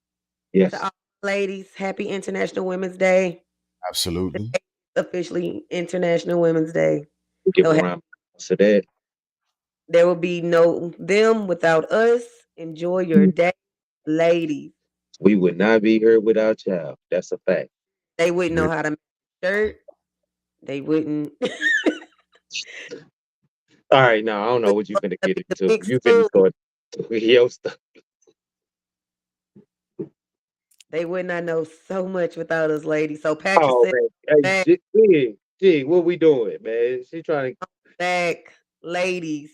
Yes. To all ladies, happy International Women's Day. Absolutely. Officially International Women's Day. We give around so that there will be no them without us. Enjoy your day, ladies. We would not be here without y'all. That's a fact. They wouldn't know how to make a shirt. They wouldn't. All right, now I don't know what you finna get into. You finna start your stuff. They would not know so much without us, ladies. So pack Oh yourself man, hey, what we doing, man? She trying to back, ladies.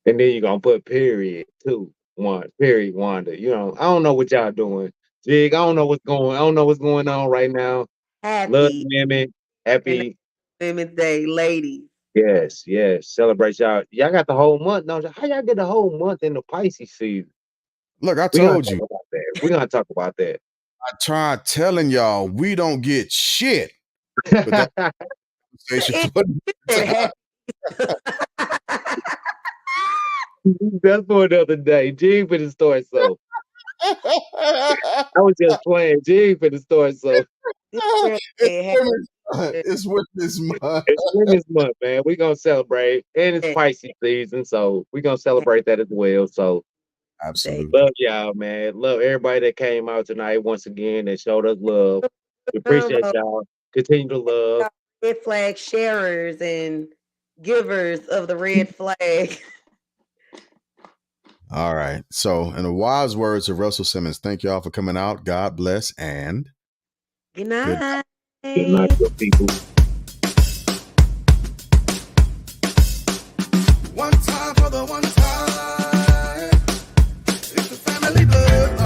and then you gonna put period too. Period, Wanda. You know, I don't know what y'all doing. Jig, I don't know what's going on right now. Happy Love women. Happy Women's Day, ladies. Yes. Celebrate y'all. Y'all got the whole month. No, how y'all get the whole month in the Pisces season? Look, I told you. We're gonna talk about that. I tried telling y'all we don't get shit. But that conversation That's for another day. Jig for the story, so I was just playing. Jig for the story, so it's Women's Month. It's Women's Month, man. We're gonna celebrate, and it's Pisces season, so we're gonna celebrate that as well. So absolutely love y'all, man. Love everybody that came out tonight once again and showed us love. We appreciate y'all. Continue to love. Red flag sharers and givers of the red flag. All right. So, in the wise words of Russell Simmons, thank y'all for coming out. God bless and good night. Good night, good people. One time for the one